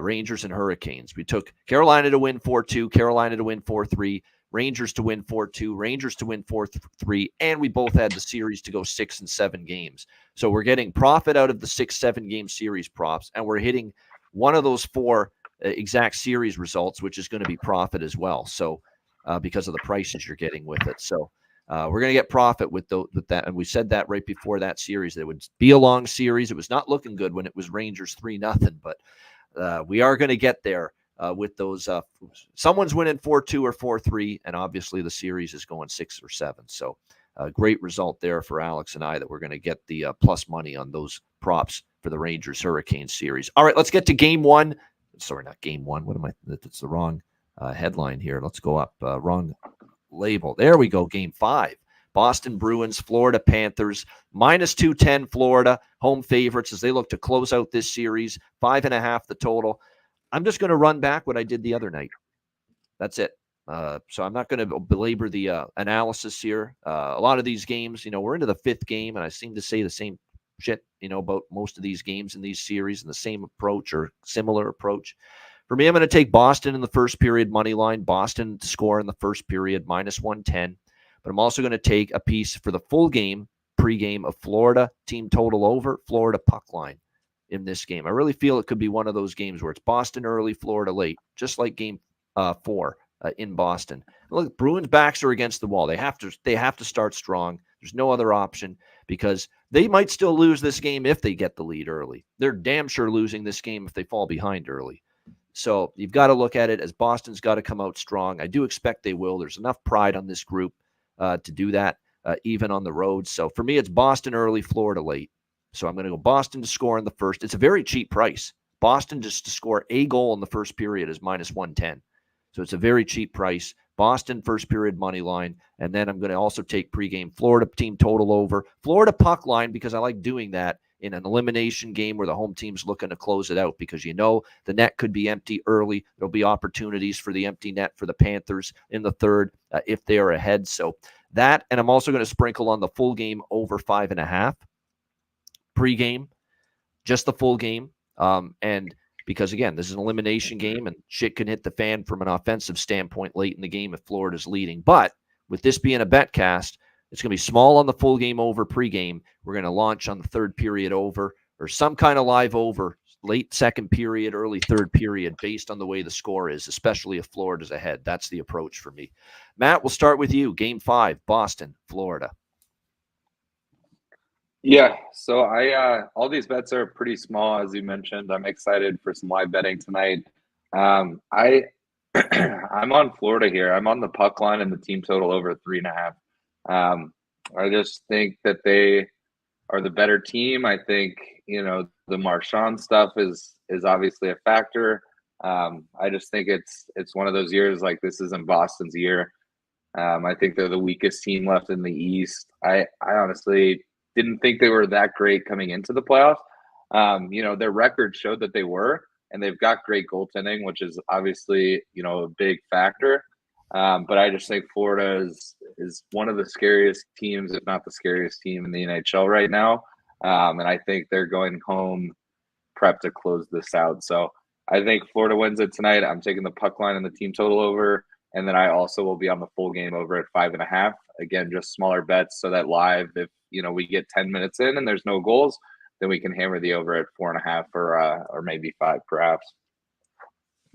Rangers and Hurricanes. We took Carolina to win 4-2, Carolina to win 4-3, Rangers to win 4-2, Rangers to win 4-3, and we both had the series to go 6 and 7 games. So we're getting profit out of the 6-7 game series props, and we're hitting one of those 4 exact series results, which is going to be profit as well. So because of the prices you're getting with it. So we're going to get profit with that. And we said that right before that series, that it would be a long series. It was not looking good when it was Rangers 3-0, but we are going to get there with those. Someone's winning 4-2 or 4-3, and obviously the series is going 6 or 7. So a great result there for Alex and I that we're going to get the plus money on those props for the Rangers Hurricanes series. All right, let's get to game 1. Sorry, not game 1. What am I? That's the wrong headline here. Let's go up. Wrong label. There we go. Game 5. Boston Bruins, Florida Panthers, -210 Florida, home favorites as they look to close out this series. 5.5 the total. I'm just going to run back what I did the other night. That's it. So I'm not going to belabor the analysis here. A lot of these games, we're into the 5th game, and I seem to say the same shit, about most of these games in these series and the same approach or similar approach. For me, I'm going to take Boston in the first period money line, Boston to score in the first period, -110. But I'm also going to take a piece for the full game, pregame of Florida, team total over, Florida puck line in this game. I really feel it could be one of those games where it's Boston early, Florida late, just like game 4 in Boston. Look, Bruins' backs are against the wall. They have to start strong. There's no other option because they might still lose this game if they get the lead early. They're damn sure losing this game if they fall behind early. So you've got to look at it as Boston's got to come out strong. I do expect they will. There's enough pride on this group to do that, even on the road. So for me, it's Boston early, Florida late. So I'm going to go Boston to score in the first. It's a very cheap price. Boston just to score a goal in the first period is -110. So it's a very cheap price. Boston first period money line. And then I'm going to also take pregame Florida team total over. Florida puck line because I like doing that in an elimination game where the home team's looking to close it out because the net could be empty early. There'll be opportunities for the empty net for the Panthers in the third if they are ahead. So that, and I'm also going to sprinkle on the full game over 5.5 pregame, just the full game. And because, again, this is an elimination game and shit can hit the fan from an offensive standpoint late in the game if Florida's leading. But with this being a betcast, it's going to be small on the full game over pregame. We're going to launch on the third period over or some kind of live over, late second period, early third period, based on the way the score is, especially if Florida's ahead. That's the approach for me. Matt, we'll start with you. Game 5, Boston, Florida. Yeah, so all these bets are pretty small, as you mentioned. I'm excited for some live betting tonight. I'm on Florida here. I'm on the puck line and the team total over 3.5. I just think that they are the better team. I think, the Marchand stuff is obviously a factor. I just think it's one of those years like this isn't Boston's year. I think they're the weakest team left in the East. I honestly didn't think they were that great coming into the playoffs. Their record showed that they were, and they've got great goaltending, which is obviously, a big factor. But I just think Florida is one of the scariest teams, if not the scariest team in the NHL right now. And I think they're going home prep to close this out. So I think Florida wins it tonight. I'm taking the puck line and the team total over. And then I also will be on the full game over at 5.5. Again, just smaller bets so that live, if we get 10 minutes in and there's no goals, then we can hammer the over at 4.5 or maybe 5 perhaps.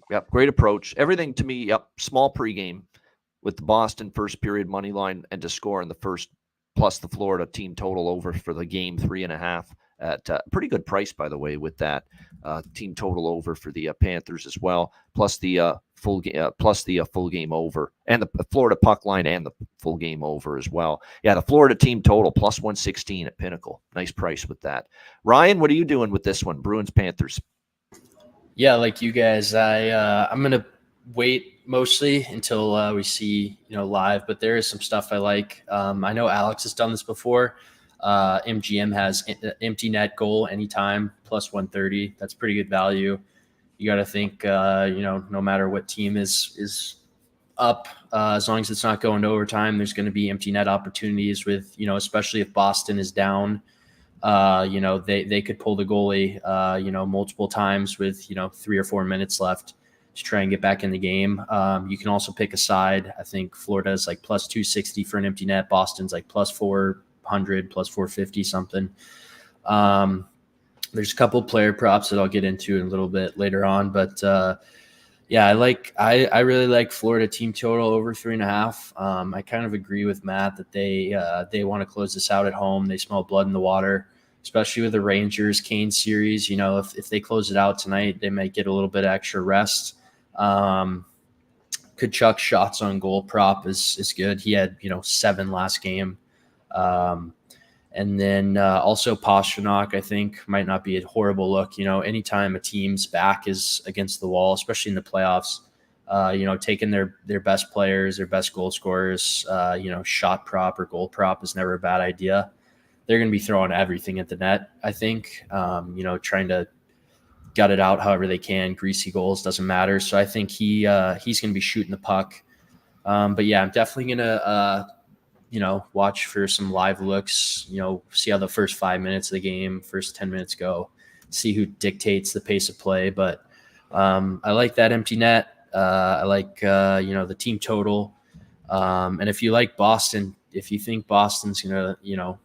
Yep, great approach. Everything to me, small pregame with the Boston first period money line and to score in the first, plus the Florida team total over for the game 3.5 at a pretty good price, by the way, with that team total over for the Panthers as well, plus the full game over and the Florida puck line and the full game over as well. Yeah, the Florida team total plus 116 at Pinnacle. Nice price with that. Ryan, what are you doing with this one? Bruins Panthers. Yeah, like you guys, I'm gonna wait mostly until we see live, but there is some stuff I like. I know Alex has done this before. MGM has empty net goal anytime plus 130. That's pretty good value. You got to think, no matter what team is up, as long as it's not going to overtime, there's going to be empty net opportunities with, especially if Boston is down. They could pull the goalie, multiple times with, 3 or 4 minutes left to try and get back in the game. You can also pick a side. I think Florida is like plus 260 for an empty net. Boston's like plus 400, plus 450 something. There's a couple player props that I'll get into in a little bit later on, but I really like Florida team total over 3.5. I kind of agree with Matt that they want to close this out at home. They smell blood in the water, especially with the Rangers Kane series. If they close it out tonight, they might get a little bit of extra rest. Kachuk's shots on goal prop is good. He had 7 last game. And then also Pastrnak, I think, might not be a horrible look. Anytime a team's back is against the wall, especially in the playoffs, taking their best players, their best goal scorers, shot prop or goal prop is never a bad idea. They're going to be throwing everything at the net, I think, trying to gut it out however they can. Greasy goals, doesn't matter. So I think he's going to be shooting the puck. But yeah, I'm definitely going to, watch for some live looks, see how the first 5 minutes of the game, first 10 minutes go, see who dictates the pace of play. But I like that empty net. I like, the team total. And if you like Boston, if you think Boston's going to,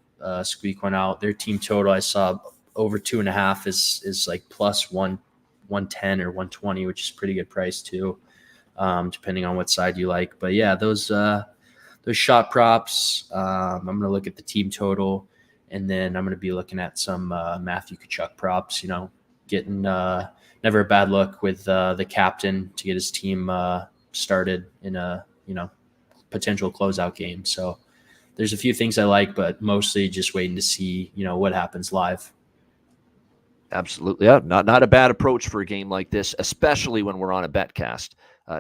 squeak one out, their team total, I saw over 2.5 is like plus 110 or 120, which is pretty good price too, depending on what side you like. But yeah, those shot props, I'm going to look at the team total, and then I'm going to be looking at some Matthew Tkachuk props, getting never a bad look with the captain to get his team started in a, potential closeout game. So there's a few things I like, but mostly just waiting to see, what happens live. Absolutely. Yeah, not a bad approach for a game like this, especially when we're on a betcast.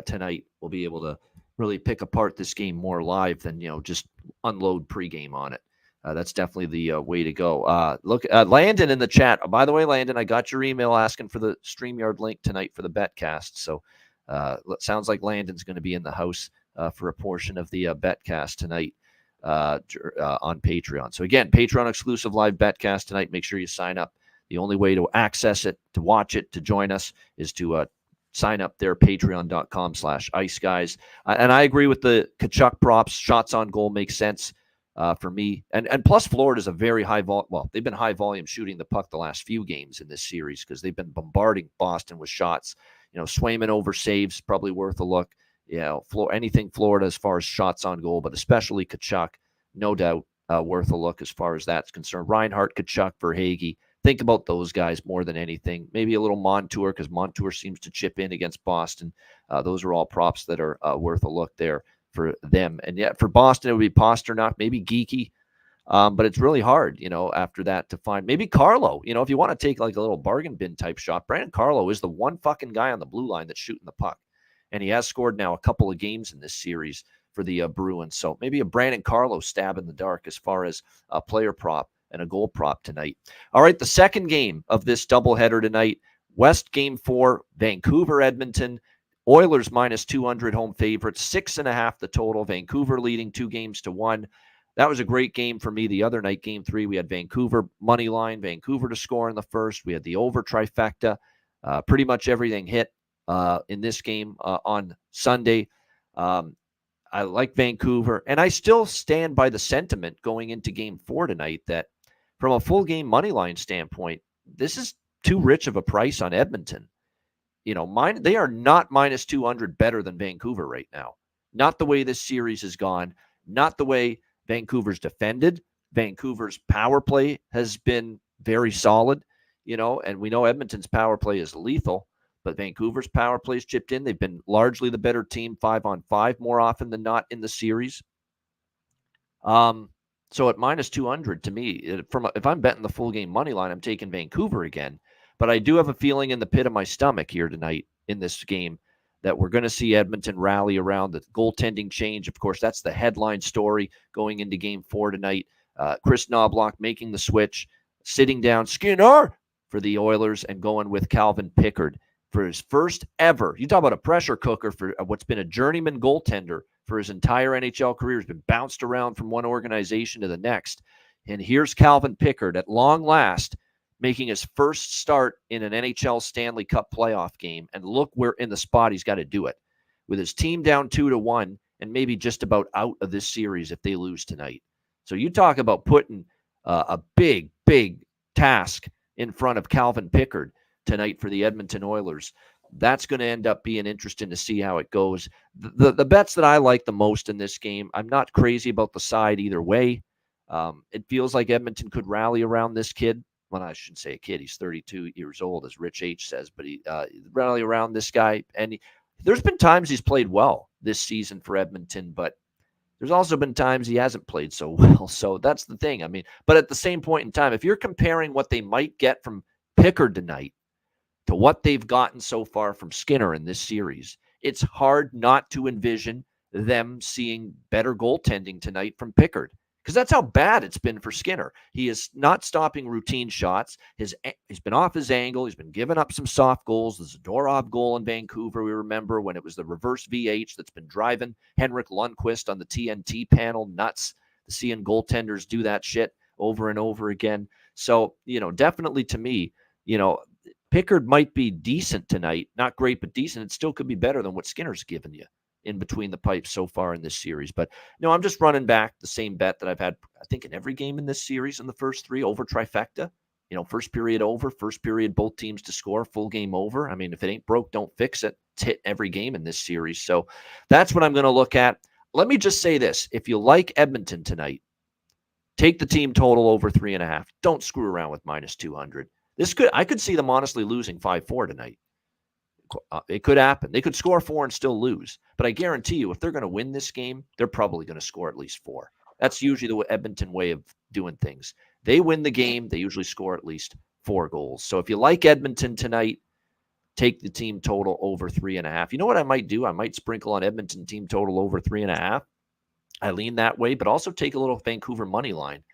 Tonight, we'll be able to really pick apart this game more live than, just unload pregame on it. That's definitely the way to go. Look, Landon in the chat. By the way, Landon, I got your email asking for the StreamYard link tonight for the betcast. So it sounds like Landon's going to be in the house for a portion of the betcast tonight on Patreon. So again, Patreon exclusive live betcast tonight. Make sure you sign up. The only way to access it, to watch it, to join us is to sign up there, patreon.com/iceguys. And I agree with the Tkachuk props. Shots on goal make sense for me. And plus, Florida's a very high volume. Well, they've been high volume shooting the puck the last few games in this series because they've been bombarding Boston with shots. Swayman over saves, probably worth a look. Anything Florida as far as shots on goal, but especially Tkachuk, no doubt worth a look as far as that's concerned. Reinhart, Tkachuk, Verhaeghe. Think about those guys more than anything. Maybe a little Montour because Montour seems to chip in against Boston. Those are all props that are worth a look there for them. And yet for Boston, it would be Pasternak, maybe Geeky. But it's really hard, after that to find maybe Carlo. If you want to take like a little bargain bin type shot, Brandon Carlo is the one fucking guy on the blue line that's shooting the puck. And he has scored now a couple of games in this series for the Bruins. So maybe a Brandon Carlo stab in the dark as far as a player prop and a goal prop tonight. All right, the second game of this doubleheader tonight, West Game 4, Vancouver, Edmonton. Oilers minus 200 home favorites, 6.5 the total. Vancouver leading 2-1. That was a great game for me. The other night, Game 3, we had Vancouver money line, Vancouver to score in the first. We had the over trifecta. Pretty much everything hit in this game on Sunday. I like Vancouver, and I still stand by the sentiment going into Game 4 tonight that from a full game money line standpoint, this is too rich of a price on Edmonton. They are not minus 200 better than Vancouver right now. Not the way this series has gone, not the way Vancouver's defended. Vancouver's power play has been very solid, and we know Edmonton's power play is lethal, but Vancouver's power play's chipped in. They've been largely the better team 5-on-5 more often than not in the series. So at minus 200, to me, if I'm betting the full game money line, I'm taking Vancouver again. But I do have a feeling in the pit of my stomach here tonight in this game that we're going to see Edmonton rally around the goaltending change. Of course, that's the headline story going into Game 4 tonight. Chris Knobloch making the switch, sitting down Skinner for the Oilers and going with Calvin Pickard for his first ever. You talk about a pressure cooker for what's been a journeyman goaltender for his entire NHL career. He's been bounced around from one organization to the next. And here's Calvin Pickard at long last making his first start in an NHL Stanley Cup playoff game. And look where in the spot he's got to do it. With his team down 2-1 and maybe just about out of this series if they lose tonight. So you talk about putting a big, big task in front of Calvin Pickard tonight for the Edmonton Oilers. That's going to end up being interesting to see how it goes. The bets that I like the most in this game, I'm not crazy about the side either way. It feels like Edmonton could rally around this kid. Well, I shouldn't say a kid. He's 32 years old, as Rich H says, but he rally around this guy. And there's been times he's played well this season for Edmonton, but there's also been times he hasn't played so well. So that's the thing. I mean, but at the same point in time, if you're comparing what they might get from Pickard tonight to what they've gotten so far from Skinner in this series, it's hard not to envision them seeing better goaltending tonight from Pickard. because that's how bad it's been for Skinner. He is not stopping routine shots. He's been off his angle. He's been giving up some soft goals. The Zadorov goal in Vancouver, we remember when it was the reverse VH that's been driving Henrik Lundqvist on the TNT panel nuts. Seeing goaltenders do that shit over and over again. So, definitely to me, Pickard might be decent tonight. Not great, but decent. It still could be better than what Skinner's given you in between the pipes so far in this series. But no, I'm just running back the same bet that I've had, I think, in every game in this series in the first three, over trifecta. First period over, first period both teams to score, full game over. I mean, if it ain't broke, don't fix it. It's hit every game in this series. So that's what I'm going to look at. Let me just say this. If you like Edmonton tonight, take the team total over 3.5. Don't screw around with minus 200. I could see them honestly losing 5-4 tonight. It could happen. They could score 4 and still lose. But I guarantee you, if they're going to win this game, they're probably going to score at least 4. That's usually the Edmonton way of doing things. They win the game, they usually score at least 4 goals. So if you like Edmonton tonight, take the team total over 3.5. You know what I might do? I might sprinkle on Edmonton team total over 3.5. I lean that way, but also take a little Vancouver money line.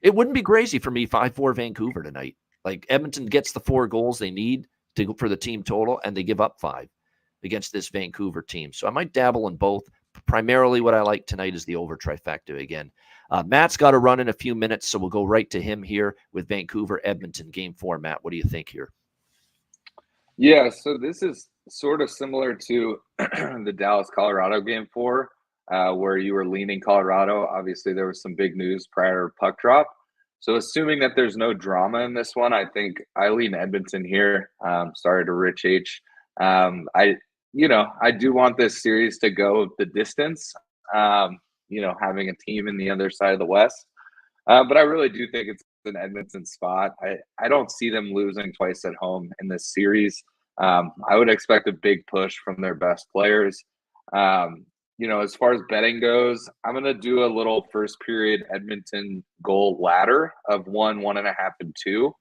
It wouldn't be crazy for me 5-4 Vancouver tonight. Like Edmonton gets the 4 goals they need to go for the team total, and they give up 5 against this Vancouver team. So I might dabble in both. Primarily what I like tonight is the over trifecta again. Matt's got to run in a few minutes, so we'll go right to him here with Vancouver, Edmonton, Game 4. Matt, what do you think here? Yeah, so this is sort of similar to the Dallas-Colorado Game 4, where you were leaning Colorado. Obviously, there was some big news prior to puck drop. So assuming that there's no drama in this one, I think I lean Edmonton here. Sorry to Rich H. I do want this series to go the distance, having a team in the other side of the West. But I really do think it's an Edmonton spot. I don't see them losing twice at home in this series. I would expect a big push from their best players. As far as betting goes, I'm going to do a little first period Edmonton goal ladder of 1, 1.5, and 2.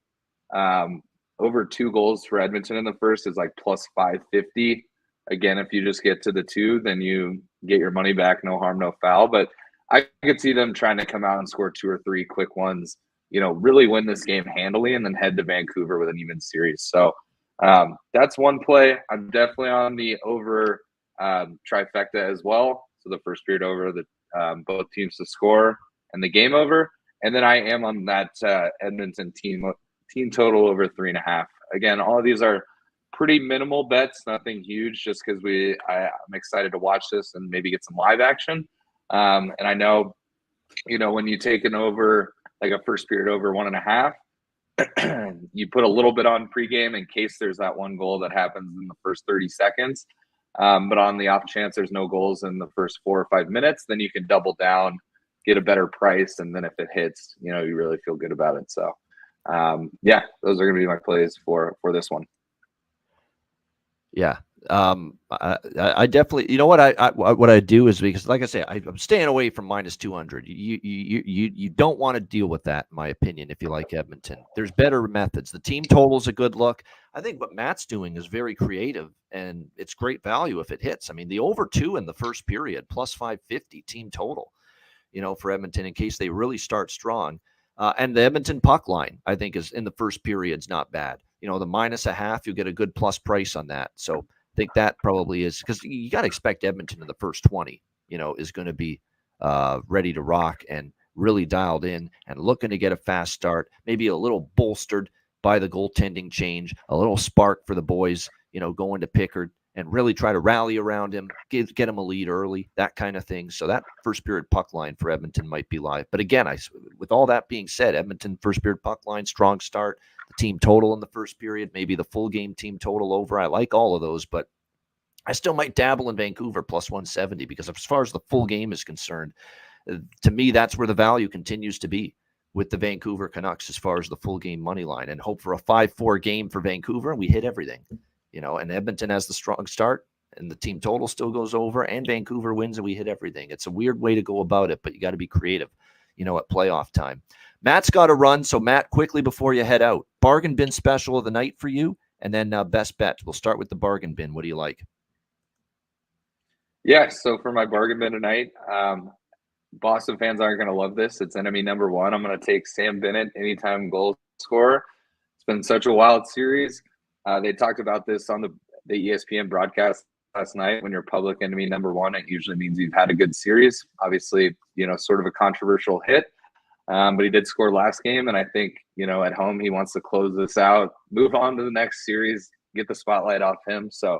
Over 2 goals for Edmonton in the first is like plus 550. Again, if you just get to the 2, then you get your money back. No harm, no foul. But I could see them trying to come out and score 2 or 3 quick ones, really win this game handily and then head to Vancouver with an even series. So that's one play. I'm definitely on the over trifecta as well. So the first period over, the both teams to score and the game over. And then I am on that Edmonton team total over 3.5. Again, all of these are pretty minimal bets, nothing huge, just because I'm excited to watch this and maybe get some live action. And I know, when you take an over, like a first period over 1.5, you put a little bit on pregame in case there's that one goal that happens in the first 30 seconds. But on the off chance there's no goals in the first 4 or 5 minutes, then you can double down, get a better price. And then if it hits, you really feel good about it. So, those are going to be my plays for this one. Yeah. I definitely, what I do is, because like I say, I'm staying away from minus 200. You don't want to deal with that, in my opinion, if you like Edmonton. There's better methods. The team total is a good look. I think what Matt's doing is very creative, and it's great value if it hits. I mean, the over 2 in the first period, plus 550 team total, for Edmonton in case they really start strong. And the Edmonton puck line, I think, is in the first period's not bad. The minus 0.5, you get a good plus price on that. So I think that probably is, because you got to expect Edmonton in the first 20, is going to be ready to rock and really dialed in and looking to get a fast start, maybe a little bolstered by the goaltending change, a little spark for the boys, going to Pickard and really try to rally around him, get him a lead early, that kind of thing. So that first period puck line for Edmonton might be live. But again, with all that being said, Edmonton first period puck line, strong start, the team total in the first period, maybe the full game team total over. I like all of those, but I still might dabble in Vancouver plus 170, because as far as the full game is concerned, to me, that's where the value continues to be with the Vancouver Canucks as far as the full game money line, and hope for a 5-4 game for Vancouver, and we hit everything. And Edmonton has the strong start, and the team total still goes over, and Vancouver wins, and we hit everything. It's a weird way to go about it, but you got to be creative, at playoff time. Matt's got to run, so Matt, quickly before you head out, bargain bin special of the night for you, and then best bet. We'll start with the bargain bin. What do you like? Yeah, so for my bargain bin tonight, Boston fans aren't going to love this. It's enemy number one. I'm going to take Sam Bennett, anytime goal scorer. It's been such a wild series. They talked about this on the ESPN broadcast last night. When you're public enemy number one, it usually means you've had a good series. Obviously, sort of a controversial hit. But he did score last game, and I think, at home he wants to close this out, move on to the next series, get the spotlight off him. So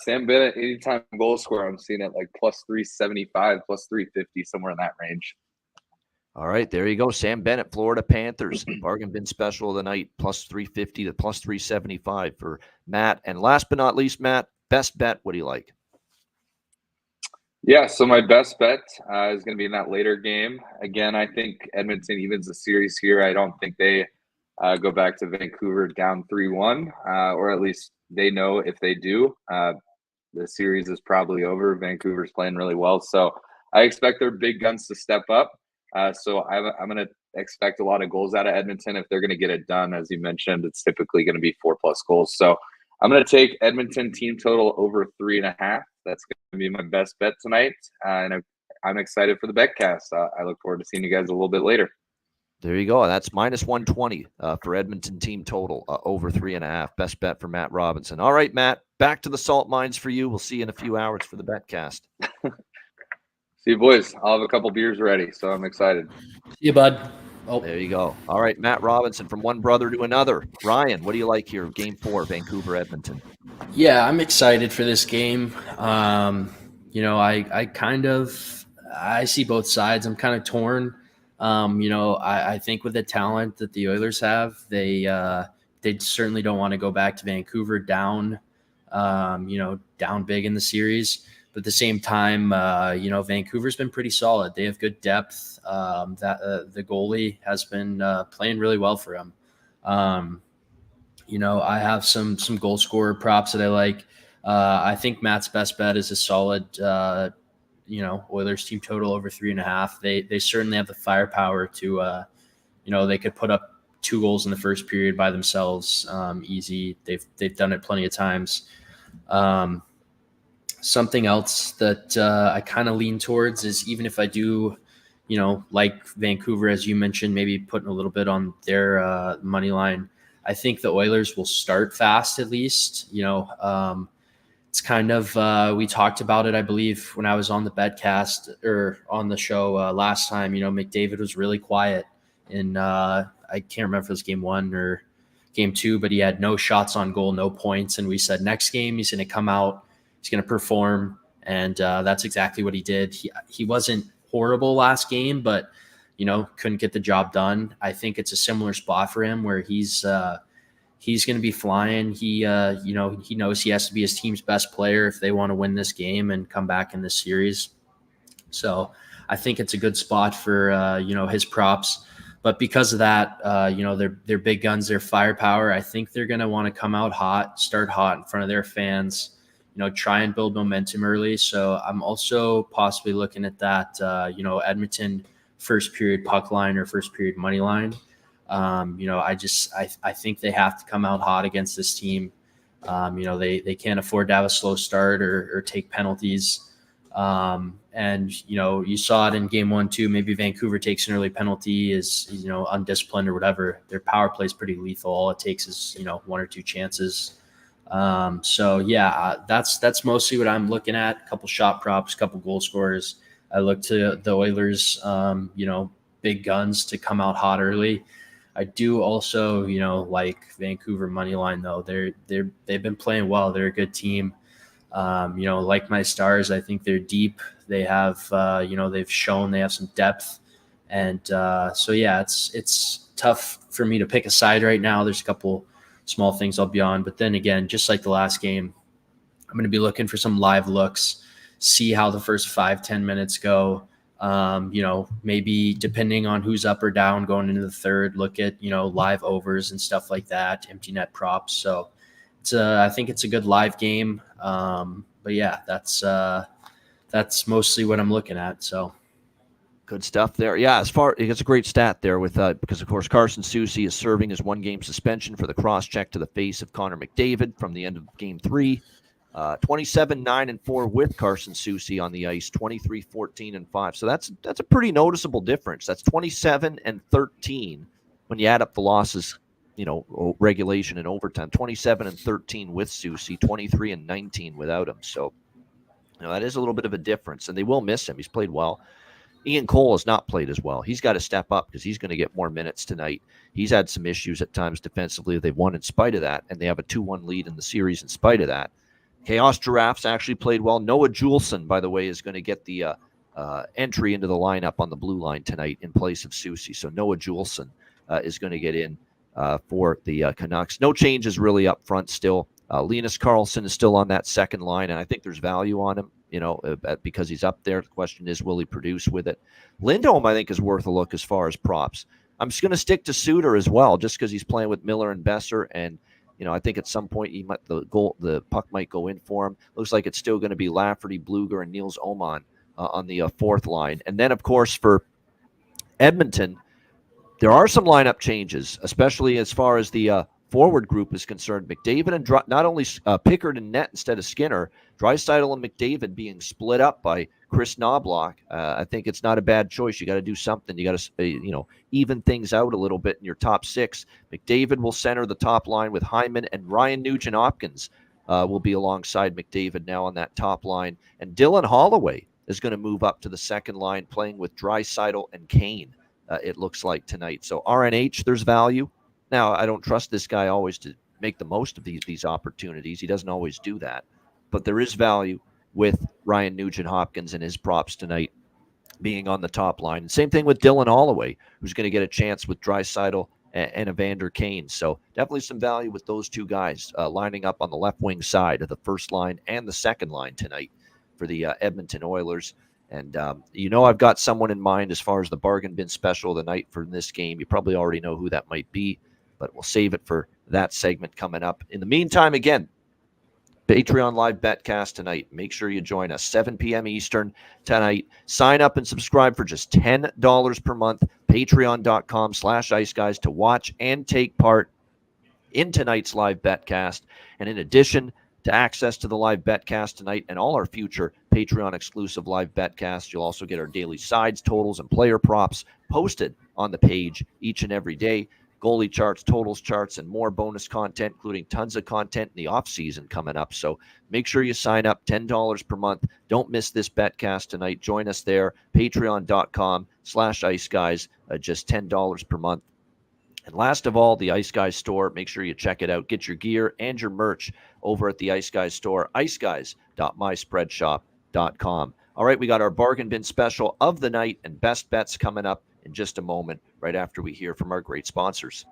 Sam Bennett, anytime goal scorer, I'm seeing it like plus 375, plus 350, somewhere in that range. All right, there you go. Sam Bennett, Florida Panthers, bargain bin special of the night, plus 350 to plus 375 for Matt. And last but not least, Matt, best bet. What do you like? Yeah, so my best bet is going to be in that later game. Again, I think Edmonton evens the series here. I don't think they go back to Vancouver down 3-1, or at least they know if they do, the series is probably over. Vancouver's playing really well. So I expect their big guns to step up. So I'm going to expect a lot of goals out of Edmonton. If they're going to get it done, as you mentioned, it's typically going to be 4+ goals. So I'm going to take Edmonton team total over 3.5. That's going to be my best bet tonight. And I'm excited for the betcast. I look forward to seeing you guys a little bit later. There you go. That's minus 120 for Edmonton team total, over 3.5. Best bet for Matt Robinson. All right, Matt, back to the salt mines for you. We'll see you in a few hours for the betcast. See you, boys. I'll have a couple beers ready, so I'm excited. See you, bud. Oh, there you go. All right, Matt Robinson, from one brother to another. Ryan, what do you like here? Game 4, Vancouver, Edmonton. Yeah, I'm excited for this game. I see both sides. I'm kind of torn. I think with the talent that the Oilers have, they certainly don't want to go back to Vancouver down big in the series. But at the same time, Vancouver's been pretty solid. They have good depth. The goalie has been playing really well for him. I have some goal scorer props that I like. I think Matt's best bet is a solid, Oilers team total over 3.5. They certainly have the firepower to, they could put up 2 goals in the first period by themselves, easy. They've done it plenty of times. Something else that I kind of lean towards is, even if I do, like Vancouver, as you mentioned, maybe putting a little bit on their money line, I think the Oilers will start fast at least. It's kind of, we talked about it, I believe, when I was on the betcast or on the show last time. McDavid was really quiet in, I can't remember if it was game 1 or game 2, but he had no shots on goal, no points. And we said next game he's going to come out, he's going to perform. And that's exactly what he did. He wasn't horrible last game, but, couldn't get the job done. I think it's a similar spot for him where he's going to be flying. He knows he has to be his team's best player if they want to win this game and come back in this series. So I think it's a good spot for, his props. But because of that, their big guns, their firepower, I think they're going to want to come out hot, start hot in front of their fans, try and build momentum early. So I'm also possibly looking at that, Edmonton first period puck line or first period money line. I think they have to come out hot against this team. They can't afford to have a slow start or take penalties. You saw it in game 1 too. Maybe Vancouver takes an early penalty, is undisciplined or whatever. Their power play is pretty lethal. All it takes is 1 or 2 chances. That's mostly what I'm looking at. A couple shot props, a couple goal scorers. I look to the Oilers, big guns to come out hot early. I do also, like Vancouver money line though. They've been playing well. They're a good team. Like my Stars, I think they're deep. They have, they've shown they have some depth. And it's tough for me to pick a side right now. There's a couple small things I'll be on. But then again, just like the last game, I'm going to be looking for some live looks, see how the first 5-10 minutes go. Maybe depending on who's up or down going into the third, look at, live overs and stuff like that, empty net props. So I think it's a good live game. That's mostly what I'm looking at. So good stuff there. Yeah, it's a great stat there with because of course Carson Soucy is serving his 1-game suspension for the cross check to the face of Connor McDavid from the end of game 3. 27-9-4 with Carson Soucy on the ice, 23-14-5. So that's a pretty noticeable difference. That's 27-13 when you add up the losses, regulation and overtime. 27-13 with Soucy, 23-19 without him. So that is a little bit of a difference, and they will miss him. He's played well. Ian Cole has not played as well. He's got to step up because he's going to get more minutes tonight. He's had some issues at times defensively. They've won in spite of that, and they have a 2-1 lead in the series in spite of that. Chaos Giraffes actually played well. Noah Juleson, by the way, is going to get the entry into the lineup on the blue line tonight in place of Soucy. So Noah Juleson is going to get in for the Canucks. No changes really up front still. Linus Karlsson is still on that second line, and I think there's value on him, because he's up there. The question is, will he produce with it? Lindholm, I think, is worth a look as far as props. I'm just going to stick to Suter as well, just because he's playing with Miller and Besser, and I think at some point the puck might go in for him. Looks like it's still going to be Lafferty, Bluger, and Niels Oman on the fourth line. And then, of course, for Edmonton, there are some lineup changes, especially as far as the forward group is concerned. McDavid and not only Pickard and net instead of Skinner, Draisaitl and McDavid being split up by Chris Knobloch. I think it's not a bad choice. You got to do something. You got to even things out a little bit in your top six. McDavid will center the top line with Hyman, and Ryan Nugent-Hopkins will be alongside McDavid now on that top line. And Dylan Holloway is going to move up to the second line, playing with Draisaitl and Kane, it looks like tonight. So RNH, there's value. Now, I don't trust this guy always to make the most of these opportunities. He doesn't always do that. But there is value with Ryan Nugent-Hopkins and his props tonight being on the top line. And same thing with Dylan Holloway, who's going to get a chance with Draisaitl and Evander Kane. So definitely some value with those two guys lining up on the left wing side of the first line and the second line tonight for the Edmonton Oilers. And I've got someone in mind as far as the bargain bin special of the night for this game. You probably already know who that might be, but we'll save it for that segment coming up. In the meantime, again, Patreon Live Betcast tonight. Make sure you join us, 7 p.m. Eastern tonight. Sign up and subscribe for just $10 per month. Patreon.com/IceGuys to watch and take part in tonight's live Betcast. And in addition to access to the live Betcast tonight and all our future Patreon exclusive live Betcasts, you'll also get our daily sides, totals, and player props posted on the page each and every day. Goalie charts, totals charts, and more bonus content, including tons of content in the off season coming up. So make sure you sign up, $10 per month. Don't miss this Betcast tonight. Join us there, patreon.com/IceGuys, just $10 per month. And last of all, the Ice Guys store. Make sure you check it out. Get your gear and your merch over at the Ice Guys store, iceguys.myspreadshop.com. All right, we got our bargain bin special of the night and best bets coming up in just a moment, right after we hear from our great sponsors.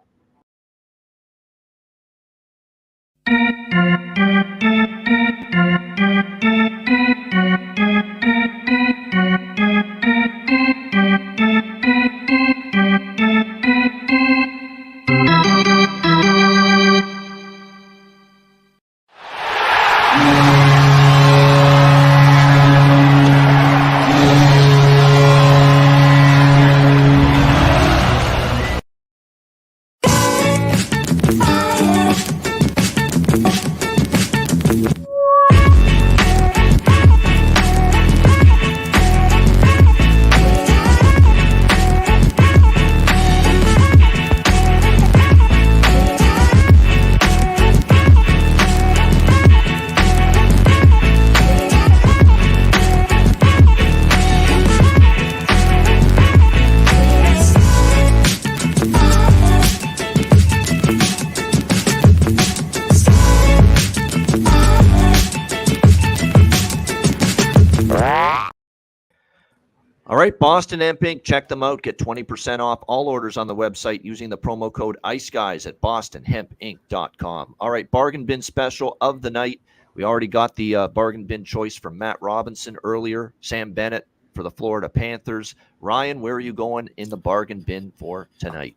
All right, Boston Hemp Inc., check them out. Get 20% off all orders on the website using the promo code IceGuys at bostonhempinc.com. All right, bargain bin special of the night. We already got the bargain bin choice from Matt Robinson earlier. Sam Bennett for the Florida Panthers. Ryan, where are you going in the bargain bin for tonight?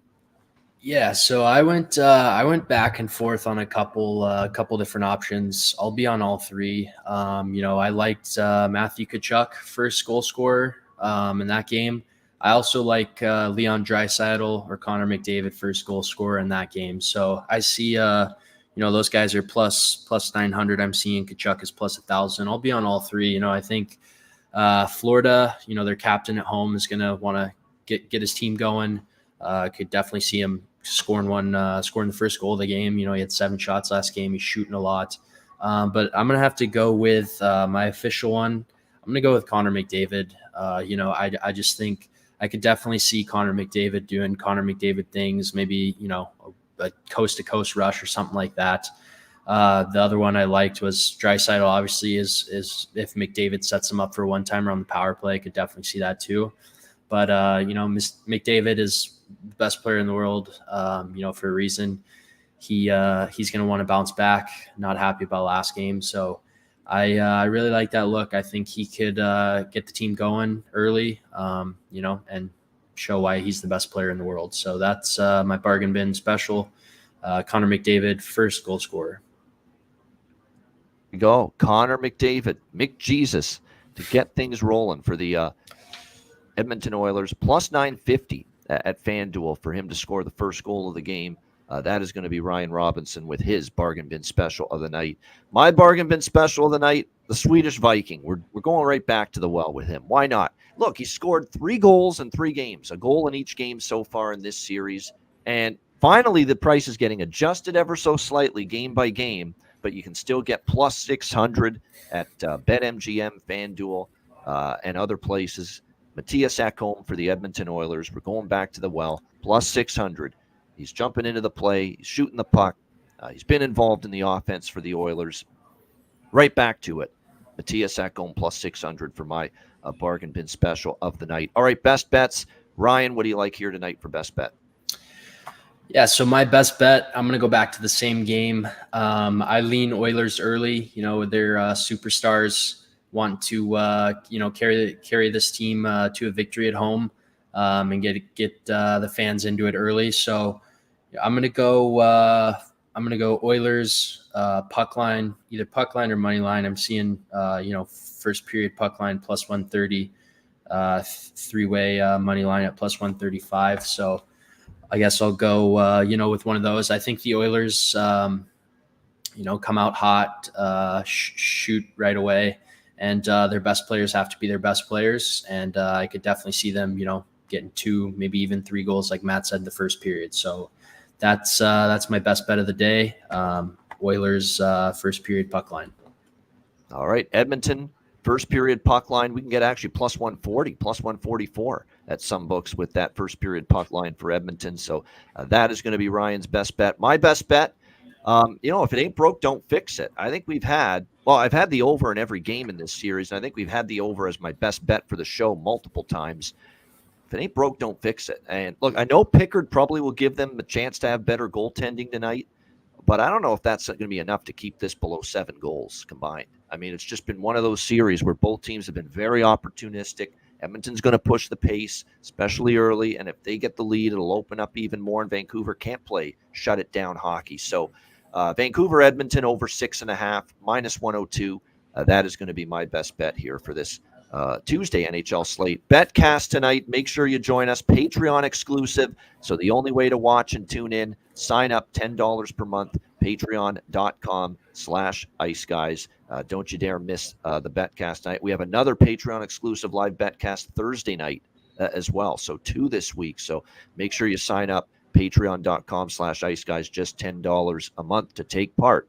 Yeah, so I went back and forth on a couple different options. I'll be on all three. I liked Matthew Tkachuk, first goal scorer in that game. I also like Leon Draisaitl or Connor McDavid, first goal scorer in that game. So I see those guys are plus 900. I'm seeing Kachuk is plus 1,000. I'll be on all three. I think Florida, their captain at home is going to want to get his team going. Could definitely see him scoring the first goal of the game. He had 7 shots last game. He's shooting a lot. But I'm going to have to go with my official one. I'm going to go with Connor McDavid. I just think I could definitely see Connor McDavid doing Connor McDavid things, maybe, a coast-to-coast rush or something like that. The other one I liked was Draisaitl, obviously, is if McDavid sets him up for a one-timer on the power play, I could definitely see that too. But, McDavid is the best player in the world, for a reason. He's going to want to bounce back, not happy about last game. So I really like that look. I think he could get the team going early, and show why he's the best player in the world. So that's my bargain bin special. Connor McDavid, first goal scorer. Go Connor McDavid, McJesus, to get things rolling for the Edmonton Oilers, plus 950 at FanDuel for him to score the first goal of the game. That is going to be Ryan Robinson with his bargain bin special of the night. My bargain bin special of the night, the Swedish Viking. We're going right back to the well with him. Why not? Look, he scored 3 goals in 3 games, a goal in each game so far in this series. And finally, the price is getting adjusted ever so slightly game by game, but you can still get plus 600 at BetMGM, FanDuel, and other places. Matthias Ekholm for the Edmonton Oilers. We're going back to the well, plus 600. He's jumping into the play. He's shooting the puck. He's been involved in the offense for the Oilers. Right back to it. Matthias Ekholm plus 600 for my bargain bin special of the night. All right, best bets. Ryan, what do you like here tonight for best bet? Yeah, so my best bet, I'm going to go back to the same game. I lean Oilers early. Their superstars want to, carry this team to a victory at home and get the fans into it early. So I'm going to go Oilers puck line, either puck line or money line. I'm seeing, first period puck line plus 130, 3-way money line at plus 135. So I guess I'll go, with one of those. I think the Oilers, come out hot, shoot right away, and their best players have to be their best players. And I could definitely see them, getting 2, maybe even 3 goals, like Matt said, in the first period. So that's my best bet of the day. Oilers first period puck line. All right, Edmonton first period puck line. We can get actually plus 140, plus 144 at some books with that first period puck line for Edmonton. So that is going to be Ryan's best bet. My best bet, if it ain't broke, don't fix it. I think I've had the over in every game in this series, and I think we've had the over as my best bet for the show multiple times. If it ain't broke, don't fix it. And look, I know Pickard probably will give them a chance to have better goaltending tonight, but I don't know if that's going to be enough to keep this below 7 goals combined. I mean, it's just been one of those series where both teams have been very opportunistic. Edmonton's going to push the pace, especially early, and if they get the lead, it'll open up even more, and Vancouver can't play shut-it-down hockey. So Vancouver, Edmonton over 6.5, minus 102. That is going to be my best bet here for this Tuesday NHL slate. Betcast tonight. Make sure you join us. Patreon exclusive. So the only way to watch and tune in, sign up $10 per month. Patreon.com/IceGuys. Don't you dare miss the Betcast night. We have another Patreon exclusive live Betcast Thursday night as well. So 2 this week. So make sure you sign up. Patreon.com/IceGuys. Just $10 a month to take part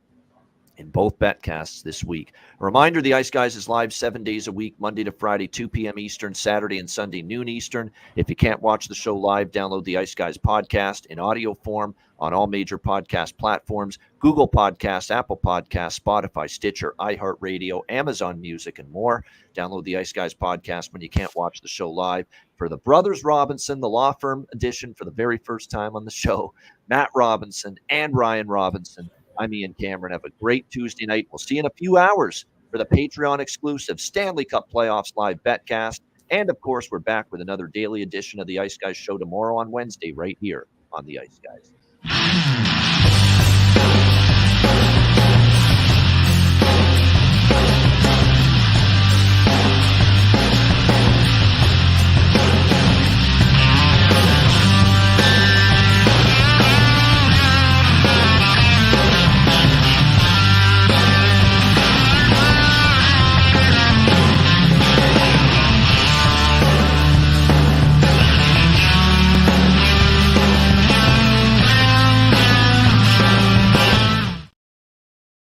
in both Betcasts this week. A reminder, the Ice Guys is live 7 days a week, Monday to Friday, 2 p.m. Eastern, Saturday and Sunday, noon Eastern. If you can't watch the show live, download the Ice Guys podcast in audio form on all major podcast platforms, Google Podcasts, Apple Podcasts, Spotify, Stitcher, iHeartRadio, Amazon Music, and more. Download the Ice Guys podcast when you can't watch the show live. For the Brothers Robinson, the law firm edition for the very first time on the show, Matt Robinson and Ryan Robinson, I'm Ian Cameron. Have a great Tuesday night. We'll see you in a few hours for the Patreon exclusive Stanley Cup Playoffs live Betcast. And, of course, we're back with another daily edition of the Ice Guys show tomorrow on Wednesday right here on the Ice Guys.